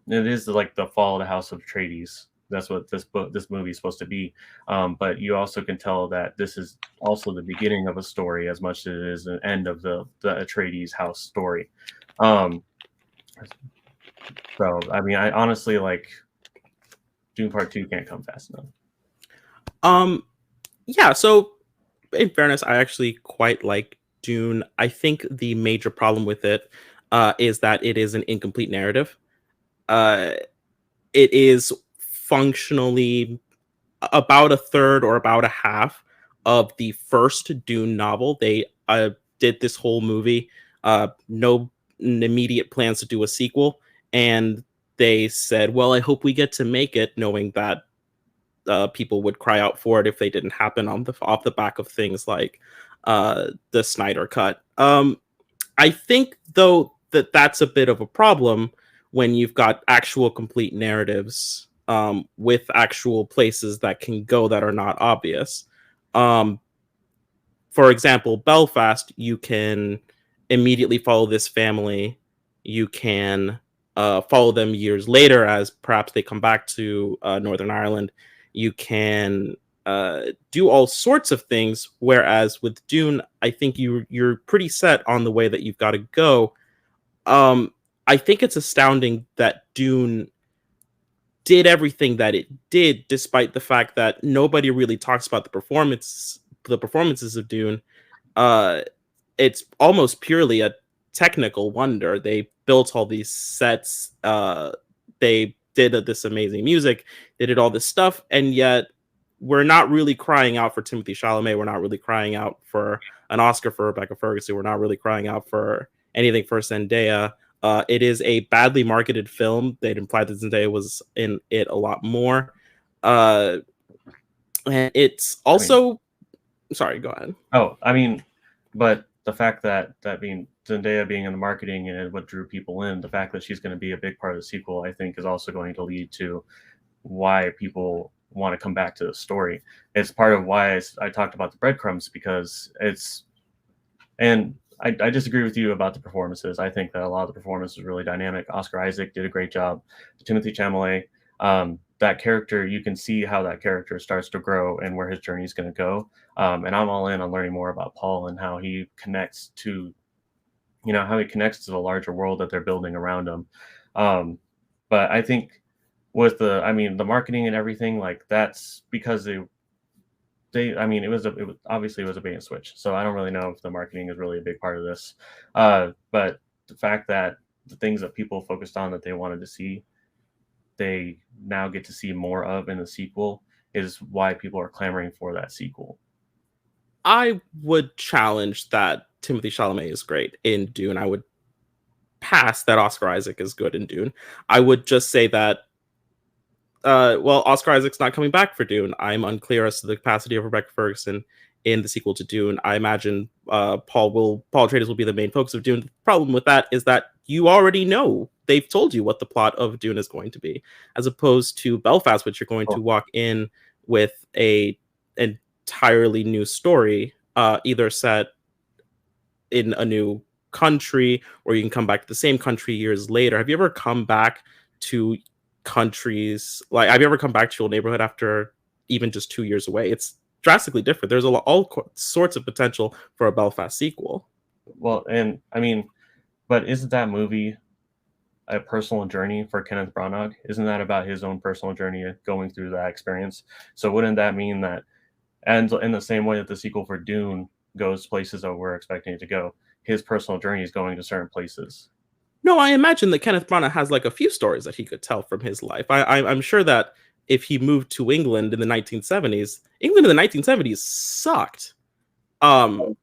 [SPEAKER 5] it is like the fall of the House of Atreides. That's what this movie is supposed to be. But you also can tell that this is also the beginning of a story as much as it is an end of the Atreides house story. So, I honestly, like, Dune Part 2 can't come fast enough.
[SPEAKER 6] Yeah, so in fairness, I actually quite like Dune. I think the major problem with it is that it is an incomplete narrative. it is functionally about a third or about a half of the first Dune novel. They did this whole movie, no immediate plans to do a sequel, and they said, well, I hope we get to make it, knowing that people would cry out for it if they didn't happen off the back of things like the Snyder Cut. I think, though, that's a bit of a problem when you've got actual complete narratives with actual places that can go that are not obvious. For example, Belfast, you can immediately follow this family. You can follow them years later as perhaps they come back to Northern Ireland. You can do all sorts of things, whereas with Dune, I think you're pretty set on the way that you've got to go. I think it's astounding that Dune did everything that it did, despite the fact that nobody really talks about the performances of Dune. It's almost purely a technical wonder. They built all these sets. They did this amazing music. They did all this stuff, and yet we're not really crying out for Timothée Chalamet. We're not really crying out for an Oscar for Rebecca Ferguson. We're not really crying out for anything for Zendaya. It is a badly marketed film. They'd implied that Zendaya was in it a lot more. And it's also... Sorry, go ahead.
[SPEAKER 5] Oh, I mean, but the fact that Zendaya being in the marketing and what drew people in, the fact that she's going to be a big part of the sequel, I think is also going to lead to why people want to come back to the story. It's part of why I talked about the breadcrumbs, because it's... And I disagree with you about the performances. I think that a lot of the performances are really dynamic. Oscar Isaac did a great job. Timothée Chalamet, that character, you can see how that character starts to grow and where his journey is going to go. And I'm all in on learning more about Paul and how he connects to, the larger world that they're building around him. But I think with the marketing and everything, like, that's because it was obviously a bait and switch. So I don't really know if the marketing is really a big part of this. But the fact that the things that people focused on that they wanted to see, they now get to see more of in the sequel, is why people are clamoring for that sequel.
[SPEAKER 6] I would challenge that Timothée Chalamet is great in Dune. I would pass that Oscar Isaac is good in Dune. I would just say that Oscar Isaac's not coming back for Dune. I'm unclear as to the capacity of Rebecca Ferguson in the sequel to Dune. I imagine Paul Atreides will be the main focus of Dune. The problem with that is that you already know. They've told you what the plot of Dune is going to be, as opposed to Belfast, which you're going to walk in with an entirely new story, either set in a new country, or you can come back to the same country years later. Have you ever come back to countries, like, have you ever come back to your neighborhood after even just 2 years away? It's drastically different. There's all sorts of potential for a Belfast sequel.
[SPEAKER 5] Well, and I mean, but isn't that movie a personal journey for Kenneth Branagh? Isn't that about his own personal journey going through that experience? So wouldn't that mean that, and in the same way that the sequel for Dune goes places that we're expecting it to go, his personal journey is going to certain places?
[SPEAKER 6] No, I imagine that Kenneth Branagh has like a few stories that he could tell from his life. I'm sure that if he moved to England in the 1970s, England in the 1970s sucked. And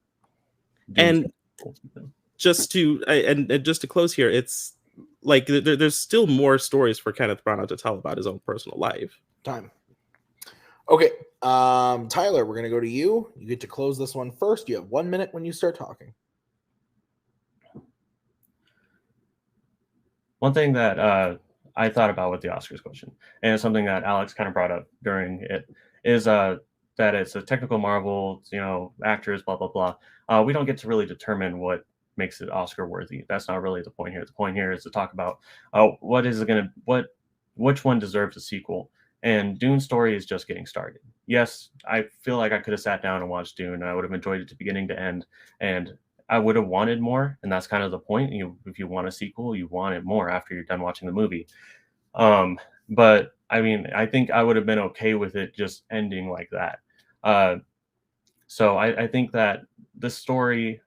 [SPEAKER 6] just to close here, it's like there's still more stories for Kenneth Branagh to tell about his own personal life.
[SPEAKER 2] Time. Okay, Tyler, we're gonna go to you. You get to close this one first. You have 1 minute when you start talking.
[SPEAKER 5] One thing that I thought about with the Oscars question, and it's something that Alex kind of brought up during it, is that it's a technical marvel, actors, blah, blah, blah. We don't get to really determine what makes it Oscar worthy. That's not really the point here. The point here is to talk about which one deserves a sequel. And Dune's story is just getting started. Yes, I feel like I could have sat down and watched Dune. I would have enjoyed it to beginning to end, and I would have wanted more, and that's kind of the point. If you want a sequel, you want it more after you're done watching the movie. But I mean, I think I would have been okay with it just ending like that. So I think that the story,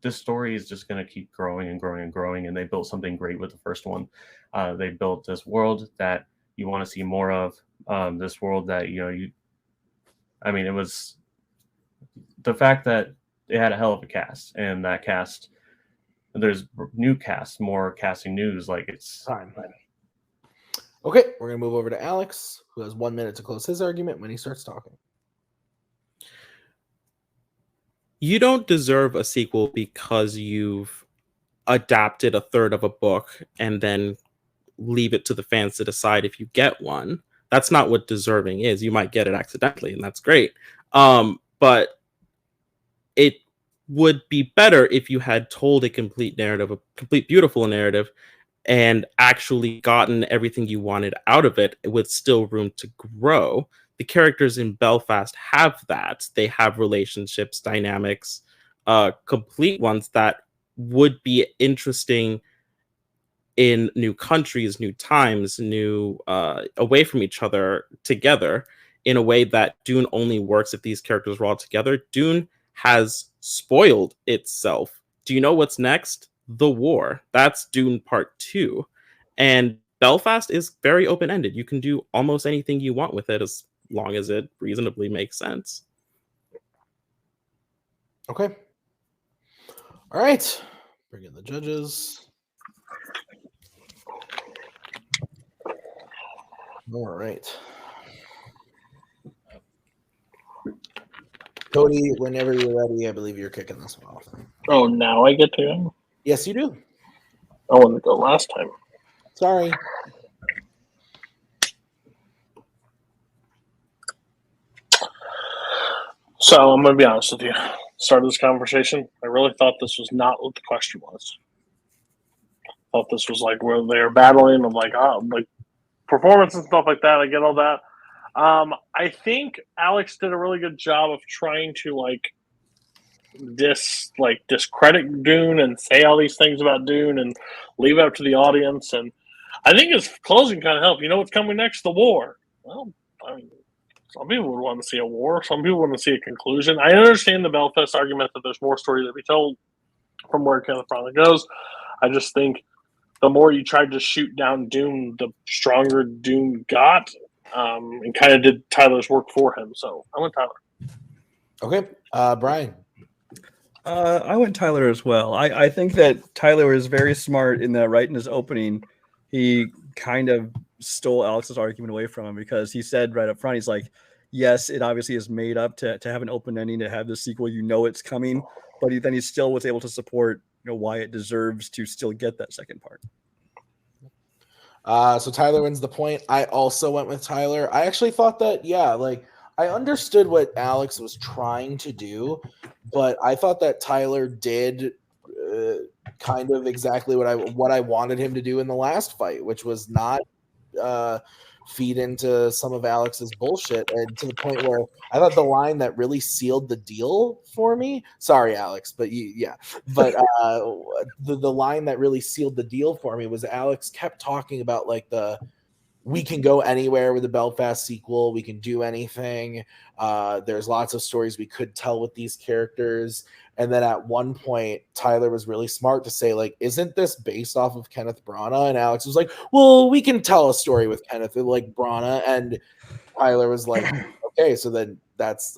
[SPEAKER 5] this story is just going to keep growing and growing and growing. And they built something great with the first one. They built this world that you want to see more of. This world that it was the fact that it had a hell of a cast, and that cast, there's new cast, more casting news. Like it's
[SPEAKER 2] Time. Okay, we're gonna move over to Alex, who has 1 minute to close his argument when he starts talking.
[SPEAKER 6] You don't deserve a sequel because you've adapted a third of a book and then leave it to the fans to decide if you get one. That's not what deserving is. You might get it accidentally, and that's great. But it would be better if you had told a complete narrative, a complete beautiful narrative, and actually gotten everything you wanted out of it with still room to grow. The characters in Belfast have that. They have relationships, dynamics, complete ones that would be interesting in new countries, new times, new away from each other together in a way that Dune only works if these characters were all together. Dune has spoiled itself. Do you know what's next? The war. That's Dune Part 2. And Belfast is very open-ended. You can do almost anything you want with it as long as it reasonably makes sense.
[SPEAKER 2] Okay. All right. Bring in the judges. All right. Cody, whenever you're ready, I believe you're kicking this one off.
[SPEAKER 4] Oh, now I get to go?
[SPEAKER 2] Yes, you do.
[SPEAKER 4] I wanted to go last time.
[SPEAKER 2] Sorry.
[SPEAKER 4] So I'm going to be honest with you. Start of this conversation, I really thought this was not what the question was. I thought this was like where they were battling. I'm like, like performance and stuff like that. I get all that. I think Alex did a really good job of trying to discredit Dune and say all these things about Dune and leave it up to the audience. And I think his closing kind of helped. You know what's coming next? The war. Well, I mean, some people would want to see a war. Some people want to see a conclusion. I understand the Belfast argument that there's more story to be told from where Kenneth Branagh goes. I just think the more you tried to shoot down Dune, the stronger Dune got, and kind of did Tyler's work for him. So I went Tyler.
[SPEAKER 2] Okay. Brian.
[SPEAKER 3] I went Tyler as well. I think that Tyler is very smart in that right in his opening, he kind of stole Alex's argument away from him because he said right up front, he's like, yes, it obviously is made up to have an open ending, to have the sequel, it's coming, but then he still was able to support why it deserves to still get that second part.
[SPEAKER 2] So Tyler wins the point. I also went with Tyler. I actually thought that, I understood what Alex was trying to do, but I thought that Tyler did kind of exactly what I wanted him to do in the last fight, which was not feed into some of Alex's bullshit, and to the point where I thought the line that really sealed the deal for me. Sorry, Alex, but the line that really sealed the deal for me was Alex kept talking about we can go anywhere with the Belfast sequel. We can do anything. There's lots of stories we could tell with these characters. And then at one point, Tyler was really smart to say, isn't this based off of Kenneth Branagh? And Alex was like, well, we can tell a story with Kenneth Branagh. And Tyler was like, okay, so then that's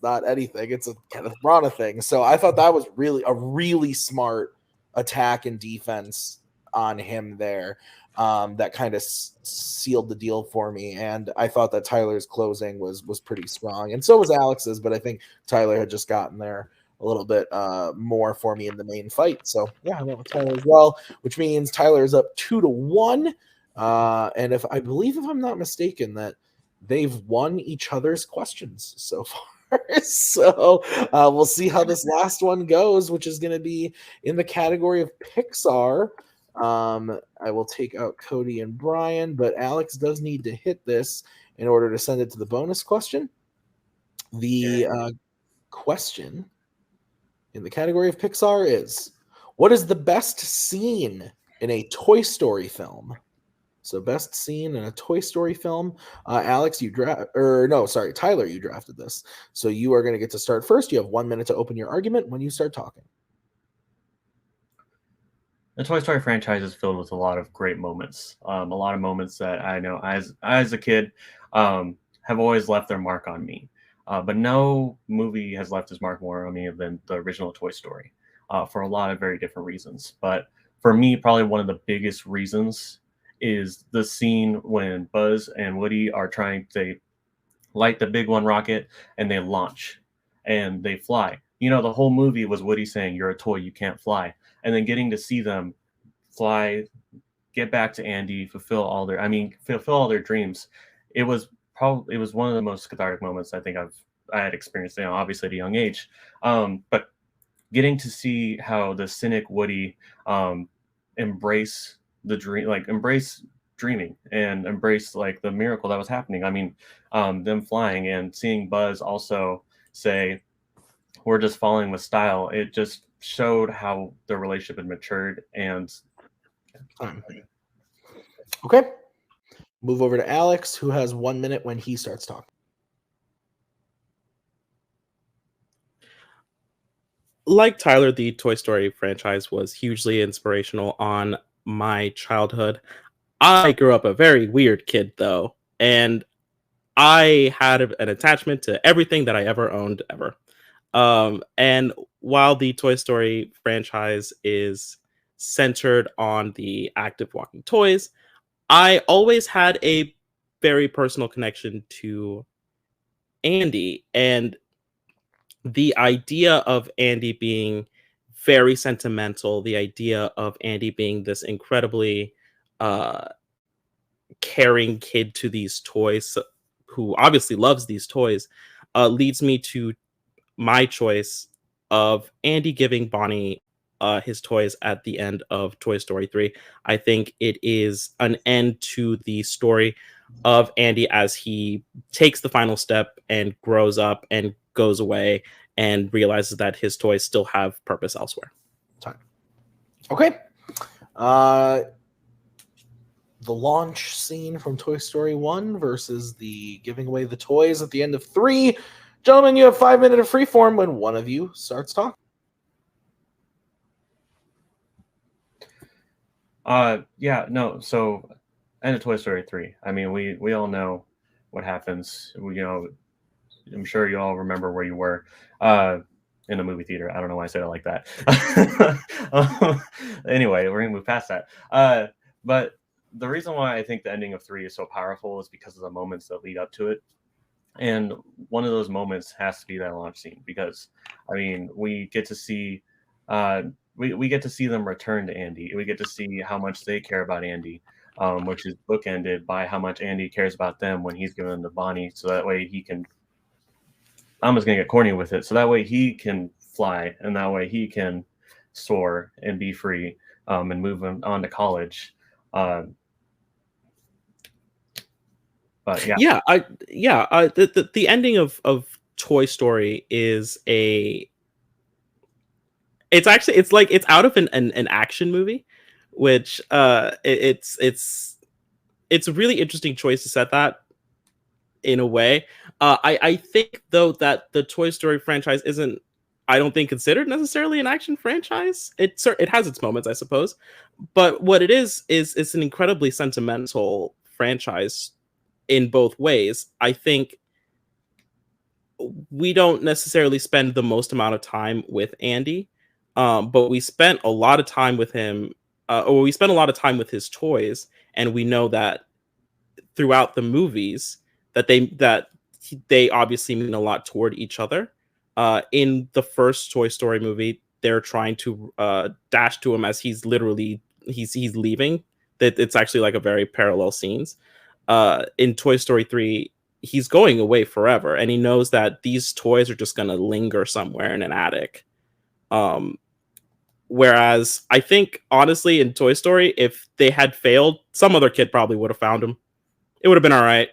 [SPEAKER 2] not anything. It's a Kenneth Branagh thing. So I thought that was really smart attack and defense on him there. That kind of sealed the deal for me, and I thought that Tyler's closing was pretty strong, and so was Alex's, but I think Tyler had just gotten there a little bit more for me in the main fight. So I went with Tyler as well, which means Tyler is up 2-1, and if I'm not mistaken, that they've won each other's questions so far. So we'll see how this last one goes, which is going to be in the category of Pixar. I will take out Cody and Brian, but Alex does need to hit this in order to send it to the bonus question. The question in the category of Pixar is, what is the best scene in a Toy Story film? So best scene in a Toy Story film. Alex, Tyler, you drafted this. So you are going to get to start first. You have 1 minute to open your argument when you start talking.
[SPEAKER 5] the Toy Story franchise is filled with a lot of great moments. A lot of moments that I know as a kid have always left their mark on me. But no movie has left his mark more on me than the original Toy Story, for a lot of very different reasons. But for me, probably one of the biggest reasons is the scene when Buzz and Woody are trying to light the big one rocket and they launch and they fly. You know, the whole movie was Woody saying, "You're a toy, you can't fly." And then getting to see them fly, get back to Andy, fulfill all their dreams. It was one of the most cathartic moments I think I had experienced, you know, obviously at a young age. But getting to see how the cynic Woody embrace the dream, like embrace dreaming and embrace like the miracle that was happening. I mean, them flying and seeing Buzz also say, "We're just following with style." It just showed how the relationship had matured. And
[SPEAKER 2] Okay. Move over to Alex, who has 1 minute when he starts talking.
[SPEAKER 6] Like Tyler, the Toy Story franchise was hugely inspirational on my childhood. I grew up a very weird kid, though, and I had an attachment to everything that I ever owned, ever. And while the Toy Story franchise is centered on the active walking toys, I always had a very personal connection to Andy, and the idea of Andy being very sentimental, the idea of Andy being this incredibly caring kid to these toys, who obviously loves these toys, leads me to my choice of Andy giving Bonnie his toys at the end of Toy Story 3. I think it is an end to the story of Andy as he takes the final step and grows up and goes away and realizes that his toys still have purpose elsewhere.
[SPEAKER 2] Okay. The launch scene from Toy Story 1 versus the giving away the toys at the end of 3. Gentlemen, you have 5 minutes of freeform when one of you starts talking.
[SPEAKER 5] So end of Toy Story 3. I mean, we all know what happens. I'm sure you all remember where you were in the movie theater. I don't know why I said it like that. Anyway, we're gonna move past that. But the reason why I think the ending of 3 is so powerful is because of the moments that lead up to it. And one of those moments has to be that launch scene, because I mean, we get to see we get to see them return to Andy. We get to see how much they care about Andy, which is bookended by how much Andy cares about them when he's given them to Bonnie, so that way he can. I'm just gonna get corny with it. So that way he can fly, and that way he can soar and be free, and move on to college. But yeah,
[SPEAKER 6] the ending of Toy Story is it's out of an action movie, which it's a really interesting choice to set that in a way. I think though that the Toy Story franchise isn't, I don't think, considered necessarily an action franchise. It has its moments, I suppose, but what it is it's an incredibly sentimental franchise in both ways. I think we don't necessarily spend the most amount of time with Andy, but we spent a lot of time with him, or we spent a lot of time with his toys, and we know that throughout the movies that they obviously mean a lot toward each other. In the first Toy Story movie, they're trying to dash to him as he's leaving. That it's actually like a very parallel scenes. In Toy Story 3, he's going away forever, and he knows that these toys are just going to linger somewhere in an attic. Whereas I think, honestly, in Toy Story, if they had failed, some other kid probably would have found him. It would have been all right.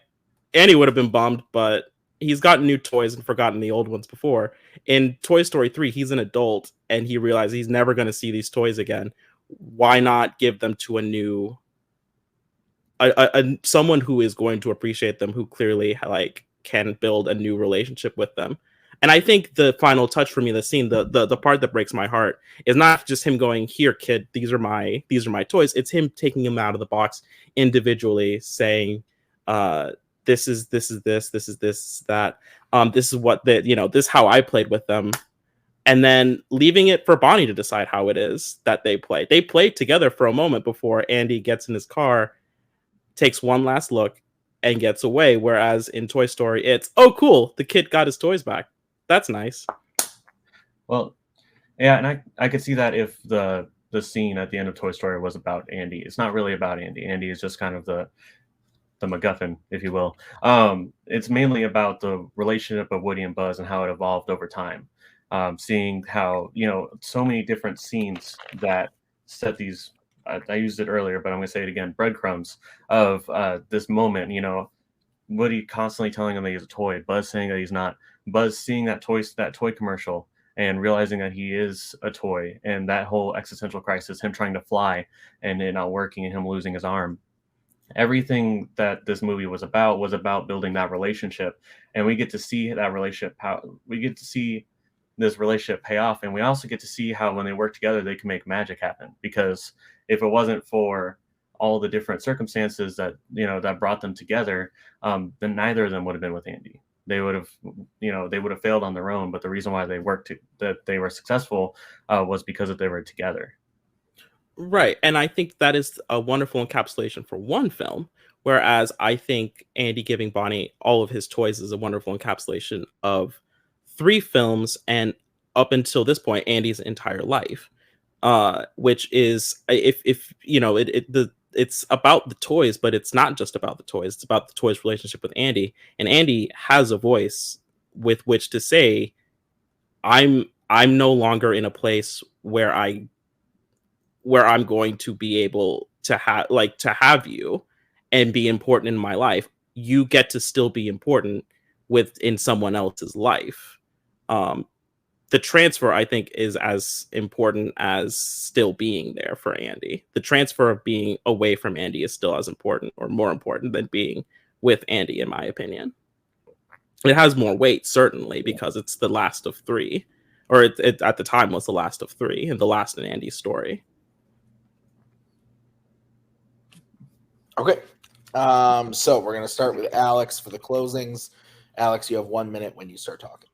[SPEAKER 6] And he would have been bummed, but he's gotten new toys and forgotten the old ones before. In Toy Story 3, he's an adult, and he realizes he's never going to see these toys again. Why not give them to a new... someone who is going to appreciate them, who clearly can build a new relationship with them. And I think the final touch for me, the scene, the part that breaks my heart is not just him going, "Here, kid, these are my toys." It's him taking them out of the box individually, saying, "This is this, that. This is what this is how I played with them." And then leaving it for Bonnie to decide how it is that they play. They played together for a moment before Andy gets in his car, takes one last look, and gets away. Whereas in Toy Story, it's, "Oh, cool, the kid got his toys back. That's nice."
[SPEAKER 5] Well, yeah, and I could see that if the scene at the end of Toy Story was about Andy. It's not really about Andy. Andy is just kind of the MacGuffin, if you will. It's mainly about the relationship of Woody and Buzz and how it evolved over time. Seeing how, so many different scenes that set these, I used it earlier, but I'm going to say it again, breadcrumbs of this moment, Woody constantly telling him that he's a toy, Buzz saying that he's not, Buzz seeing that toy commercial and realizing that he is a toy, and that whole existential crisis, him trying to fly and it not working and him losing his arm. Everything that this movie was about building that relationship, and we get to see that relationship. We get to see this relationship pay off, and we also get to see how when they work together they can make magic happen. Because if it wasn't for all the different circumstances that that brought them together, then neither of them would have been with Andy. They would have failed on their own. But the reason why they that they were successful was because they were together.
[SPEAKER 6] Right. And I think that is a wonderful encapsulation for one film, whereas I think Andy giving Bonnie all of his toys is a wonderful encapsulation of 3 films, and up until this point, Andy's entire life, which is, if it's about the toys, but it's not just about the toys. It's about the toys' relationship with Andy, and Andy has a voice with which to say, I'm no longer in a place where I'm going to be able to have you and be important in my life. You get to still be important in someone else's life. The transfer, I think, is as important as still being there for Andy. The transfer of being away from Andy is still as important or more important than being with Andy, in my opinion. It has more weight, certainly, because it's the last of 3, or it at the time was the last of 3 and the last in Andy's story.
[SPEAKER 2] Okay. So we're going to start with Alex for the closings. Alex, you have 1 minute when you start talking.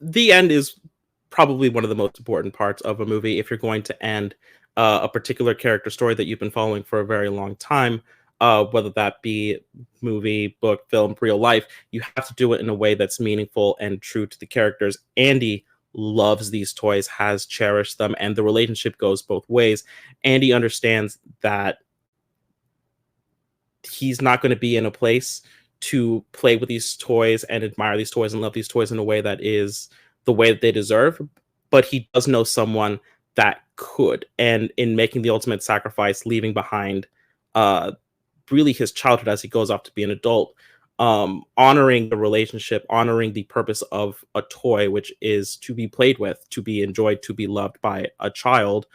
[SPEAKER 6] The end is probably one of the most important parts of a movie. If you're going to end a particular character story that you've been following for a very long time, whether that be movie, book, film, real life, you have to do it in a way that's meaningful and true to the characters. Andy loves these toys, has cherished them, and the relationship goes both ways. Andy understands that he's not going to be in a place to play with these toys and admire these toys and love these toys in a way that is the way that they deserve, but he does know someone that could. And in making the ultimate sacrifice, leaving behind really his childhood as he goes off to be an adult, honoring the relationship, honoring the purpose of a toy, which is to be played with, to be enjoyed, to be loved by a child.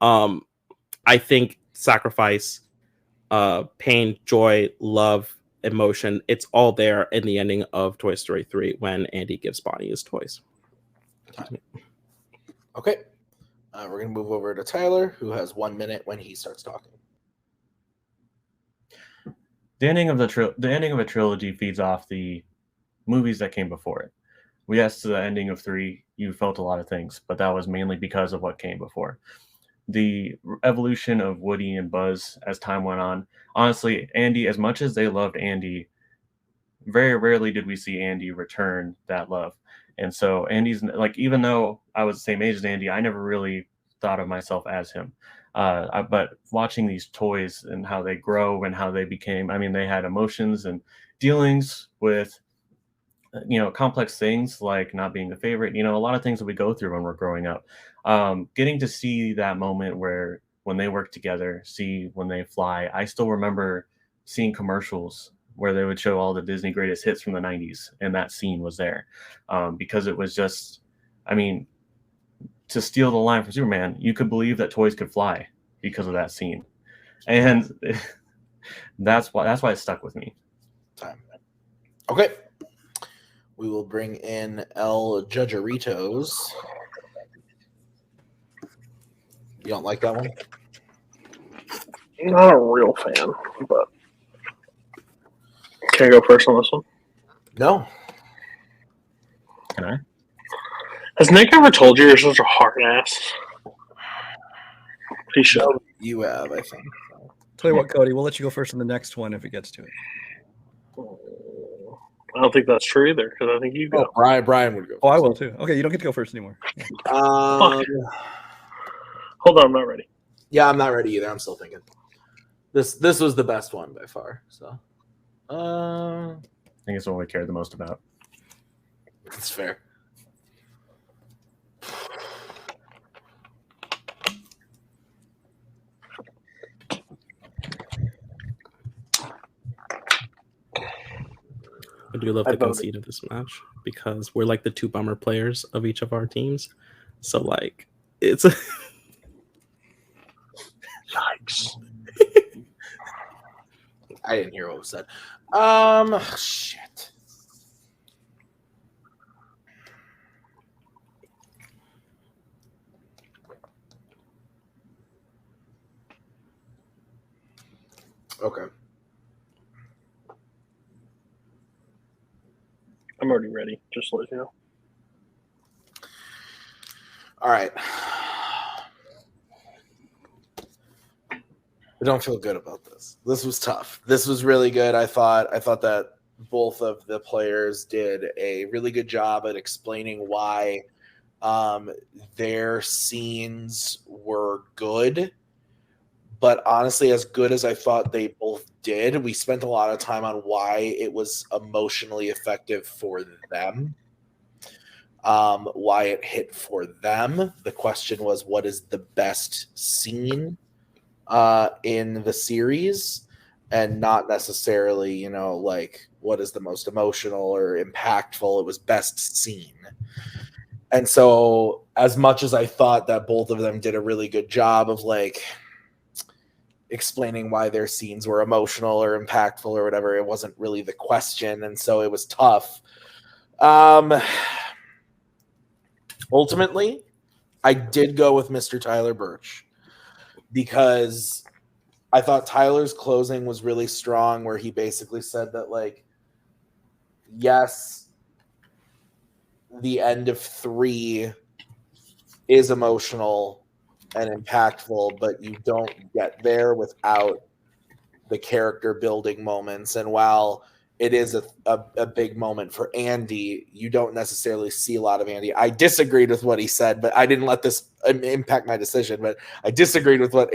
[SPEAKER 6] I think sacrifice, pain, joy, love, emotion, it's all there in the ending of Toy Story 3 when Andy gives Bonnie his toys.
[SPEAKER 2] Okay. We're going to move over to Tyler, who has 1 minute when he starts talking.
[SPEAKER 5] The ending of a trilogy feeds off the movies that came before it. Yes, to the ending of 3, you felt a lot of things, but that was mainly because of what came before. The evolution of Woody and Buzz as time went on. Honestly, Andy, as much as they loved Andy, very rarely did we see Andy return that love. And so Andy's like, even though I was the same age as Andy, I never really thought of myself as him. But watching these toys and how they grow and how they became, they had emotions and dealings with, complex things like not being the favorite, a lot of things that we go through when we're growing up. Getting to see that moment where when they work together, see when they fly. I still remember seeing commercials where they would show all the Disney greatest hits from the 90s, and that scene was there. Because it was just, to steal the line from Superman, you could believe that toys could fly because of that scene. And That's why it stuck with me.
[SPEAKER 2] Time. Okay. We will bring in El Judgeritos. You don't like that one?
[SPEAKER 4] Not a real fan, but can I go first on this one?
[SPEAKER 2] No.
[SPEAKER 5] Can I?
[SPEAKER 4] Has Nick ever told you you're such a hard ass? He should.
[SPEAKER 2] No, you have, I think.
[SPEAKER 3] Tell you what, Cody, we'll let you go first on the next one if it gets to it.
[SPEAKER 4] I don't think that's true either, because I think you go.
[SPEAKER 2] Oh, Brian would go.
[SPEAKER 3] Oh, I will too. Okay, you don't get to go first anymore.
[SPEAKER 2] Um,
[SPEAKER 4] Hold on, I'm not ready.
[SPEAKER 2] yeah, I'm not ready either. I'm still thinking. This was the best one by far. So,
[SPEAKER 5] I think it's the one we care the most about.
[SPEAKER 2] that's fair.
[SPEAKER 6] I do love the conceit of this match because we're like the two bummer players of each of our teams. So like it's
[SPEAKER 4] Yikes.
[SPEAKER 2] I didn't hear what was said. Shit. Okay.
[SPEAKER 4] I'm already ready, just to let you know.
[SPEAKER 2] All right. I don't feel good about this. This was tough. This was really good. I thought that both of the players did a really good job at explaining why their scenes were good. But honestly, as good as I thought they both did, we spent a lot of time on why it was emotionally effective for them. Why it hit for them. The question was, what is the best scene in the series? And not necessarily, like what is the most emotional or impactful. It was best scene. And so as much as I thought that both of them did a really good job of like explaining why their scenes were emotional or impactful or whatever, it wasn't really the question. And so it was tough. Ultimately, I did go with Mr. Tyler Burch because I thought Tyler's closing was really strong, where he basically said that, like, yes, the end of 3 is emotional and impactful, but you don't get there without the character building moments. And while it is a big moment for Andy, you don't necessarily see a lot of Andy. I disagreed with what he said, but I didn't let this impact my decision. But I disagreed with what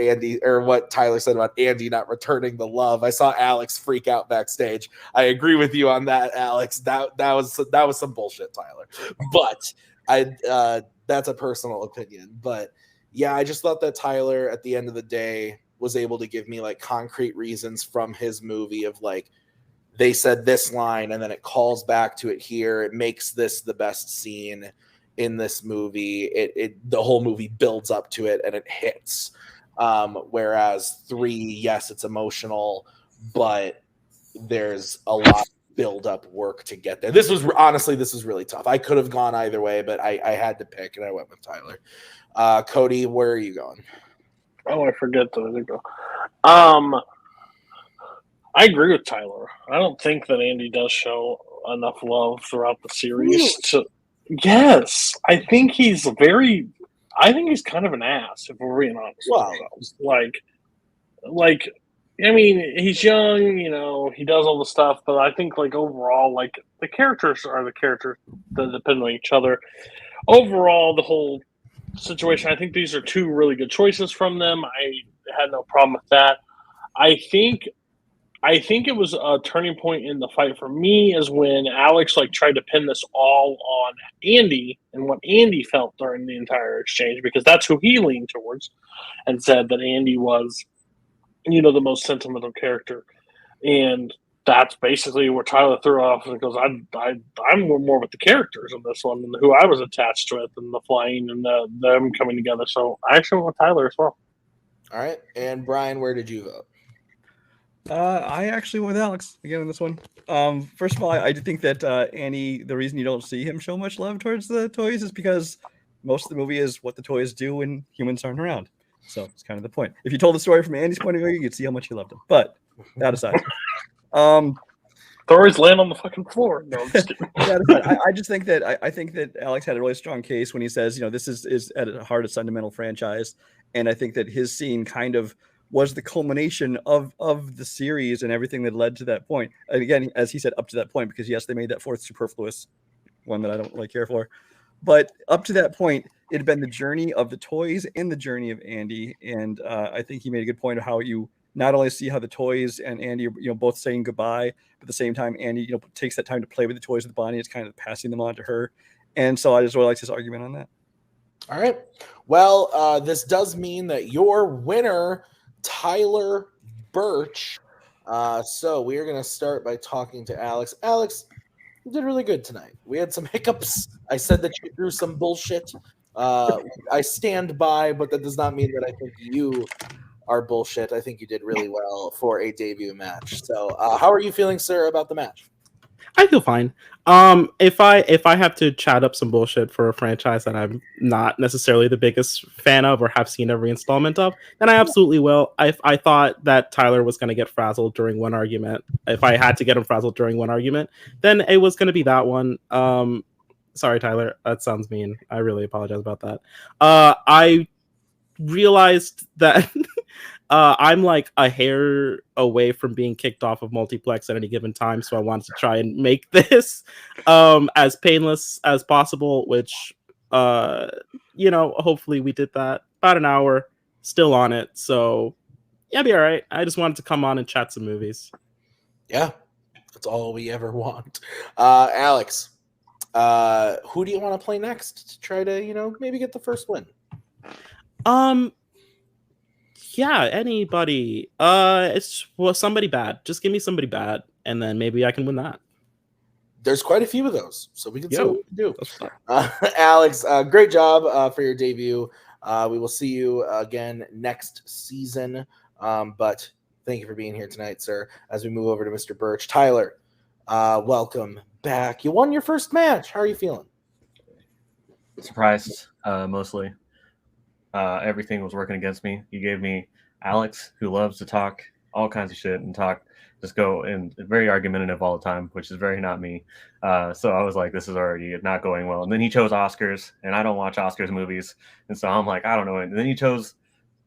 [SPEAKER 2] Tyler said about Andy not returning the love. I saw Alex freak out backstage. I agree with you on that, Alex. That was some bullshit, Tyler. But that's a personal opinion. But yeah, I just thought that Tyler, at the end of the day, was able to give me like concrete reasons from his movie of like, they said this line and then it calls back to it here. It makes this the best scene in this movie. The whole movie builds up to it and it hits. Whereas 3, yes, it's emotional, but there's a lot of build up work to get there. This was really tough. I could have gone either way, but I had to pick and I went with Tyler. Cody, where are you going?
[SPEAKER 4] Oh, I forget to go. I agree with Tyler. I don't think that Andy does show enough love throughout the series. Yes, I think he's kind of an ass, if we're being honest.
[SPEAKER 2] Wow.
[SPEAKER 4] Like, I mean, he's young, he does all the stuff, but I think like overall, like the characters are the characters that depend on each other. Overall, the whole situation, I think these are 2 really good choices from them. I had no problem with that. I think it was a turning point in the fight for me is when Alex tried to pin this all on Andy and what Andy felt during the entire exchange, because that's who he leaned towards and said that Andy was, the most sentimental character. And that's basically where Tyler threw off and goes, I'm more with the characters in this one and who I was attached with and the flying and them coming together. So I actually went with Tyler as well.
[SPEAKER 2] All right. And Brian, where did you vote?
[SPEAKER 3] I actually went with Alex again on this one. First of all, I do think that Andy, the reason you don't see him show much love towards the toys is because most of the movie is what the toys do when humans aren't around. So it's kind of the point. If you told the story from Andy's point of view, you'd see how much he loved him. But that aside,
[SPEAKER 4] Toys land on the fucking floor. No, I'm just kidding.
[SPEAKER 3] I just think that I think that Alex had a really strong case when he says, this is at the heart a sentimental franchise, and I think that his scene kind of was the culmination of the series and everything that led to that point. And again, as he said, up to that point, because yes, they made that fourth superfluous one that I don't really care for, but up to that point, it had been the journey of the toys and the journey of Andy, and I think he made a good point of how you not only see how the toys and Andy are, both saying goodbye, but at the same time, Andy, takes that time to play with the toys with Bonnie. It's kind of passing them on to her. And so I just really like his argument on that.
[SPEAKER 2] All right. Well, this does mean that your winner, Tyler Burch. So we are going to start by talking to Alex. Alex, you did really good tonight. We had some hiccups. I said that you threw some bullshit. I stand by, but that does not mean that I think you are bullshit. I think you did really well for a debut match. So how are you feeling, sir, about the match?
[SPEAKER 6] I feel fine. If I have to chat up some bullshit for a franchise that I'm not necessarily the biggest fan of or have seen every installment of, then I absolutely will. I thought that Tyler was going to get frazzled during one argument. If I had to get him frazzled during one argument, then it was going to be that one. Sorry, Tyler. That sounds mean. I really apologize about that. I realized that I'm like a hair away from being kicked off of Multiplex at any given time, so I wanted to try and make this as painless as possible, which hopefully we did that. About an hour, still on it, so yeah, be all right. I just wanted to come on and chat some movies.
[SPEAKER 2] Yeah, that's all we ever want. Alex, who do you want to play next to try to maybe get the first win?
[SPEAKER 6] Yeah, anybody. It's somebody bad. Just give me somebody bad, and then maybe I can win that.
[SPEAKER 2] There's quite a few of those, so we can see what we can do. Alex, great job for your debut. We will see you again next season. But thank you for being here tonight, sir. As we move over to Mr. Burch, Tyler, welcome back. You won your first match. How are you feeling?
[SPEAKER 5] Surprised, mostly. Everything was working against me. You gave me Alex, who loves to talk all kinds of shit and just go and very argumentative all the time, which is very not me. So I was like, this is already not going well. And then he chose Oscars, and I don't watch Oscars movies. And so I'm like, I don't know. And then he chose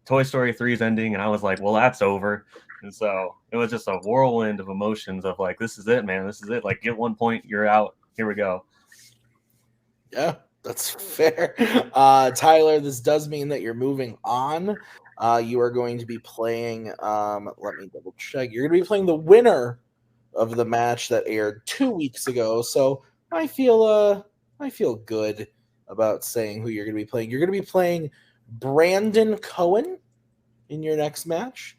[SPEAKER 5] Toy Story 3's ending, and I was like, well, that's over. And so it was just a whirlwind of emotions of like, this is it, man. This is it. Like, get 1 point, you're out. Here we go.
[SPEAKER 2] Yeah. That's fair. Tyler, this does mean that you're moving on. You are going to be playing, let me double check. You're going to be playing the winner of the match that aired 2 weeks ago. So I feel good about saying who you're going to be playing. You're going to be playing Brandon Cohen in your next match.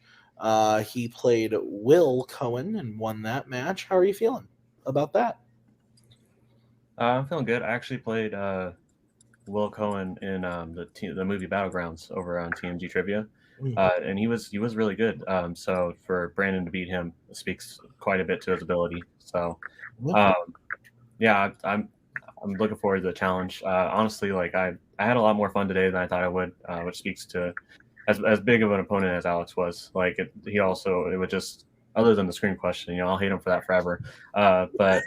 [SPEAKER 2] He played Will Cohen and won that match. How are you feeling about that?
[SPEAKER 5] I'm feeling good. I actually played Will Cohen in the movie Battlegrounds over on TMG Trivia, and he was really good. So for Brandon to beat him speaks quite a bit to his ability. So, yeah, I'm looking forward to the challenge. Honestly, like I had a lot more fun today than I thought I would, which speaks to as big of an opponent as Alex was. Like it would just, other than the screen question, I'll hate him for that forever. But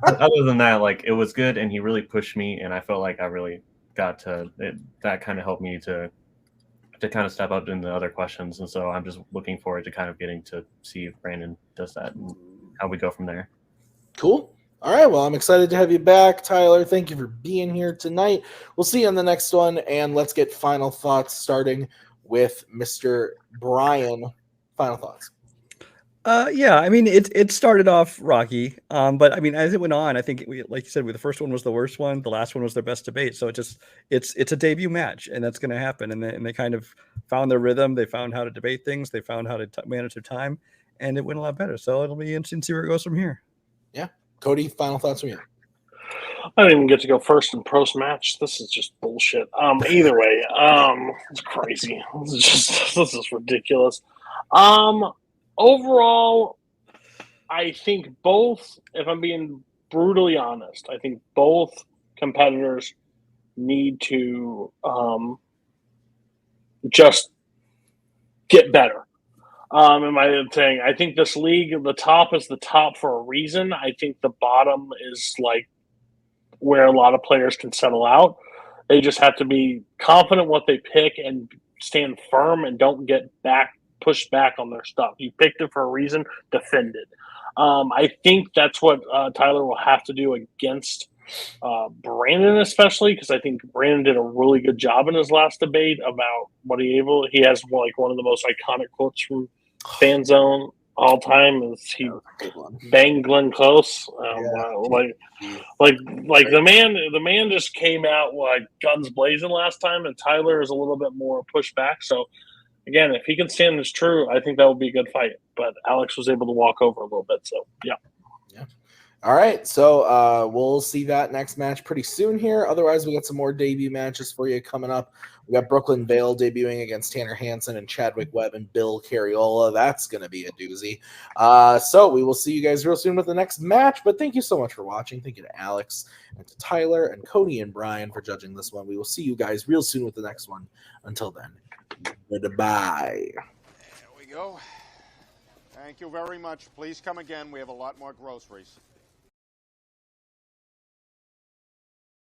[SPEAKER 5] other than that, like it was good, and he really pushed me, and I felt like I really got to it. That kind of helped me to kind of step up in the other questions, and so I'm just looking forward to kind of getting to see if Brandon does that and how we go from there.
[SPEAKER 2] Cool. All right. Well, I'm excited to have you back, Tyler. Thank you for being here tonight. We'll see you on the next one, and let's get final thoughts, starting with Mr. Brian. Final thoughts.
[SPEAKER 3] Yeah, I mean, it started off rocky, but I mean, as it went on, I think like you said, the first one was the worst one, the last one was their best debate. So it's a debut match, and that's going to happen. And they kind of found their rhythm, they found how to debate things, they found how to manage their time, and it went a lot better. So it'll be interesting to see where it goes from here. Yeah,
[SPEAKER 2] Cody, final thoughts from you.
[SPEAKER 4] I didn't even get to go first in post match. This is just bullshit. Either way, it's crazy. This is ridiculous. overall, I think both, if I'm being brutally honest, I think both competitors need to just get better. Am I saying? I think this league, the top is the top for a reason. I think the bottom is like where a lot of players can settle out. They just have to be confident what they pick and stand firm and don't get pushed back on their stuff. You picked it for a reason, defend it. I think that's what Tyler will have to do against Brandon, especially because I think Brandon did a really good job in his last debate about what he has like one of the most iconic quotes from Fanzone all time is he banged Glenn Close. Like the man just came out like guns blazing last time, and Tyler is a little bit more pushed back. So again, if he can stand his true, I think that would be a good fight. But Alex was able to walk over a little bit. So yeah.
[SPEAKER 2] All right, so we'll see that next match pretty soon here. Otherwise, we got some more debut matches for you coming up. We got Brooklyn Vale debuting against Tanner Hansen and Chadwick Webb and Bill Carriola. That's going to be a doozy. So we will see you guys real soon with the next match. But thank you so much for watching. Thank you to Alex and to Tyler and Cody and Brian for judging this one. We will see you guys real soon with the next one. Until then, goodbye.
[SPEAKER 1] There we go. Thank you very much. Please come again. We have a lot more groceries.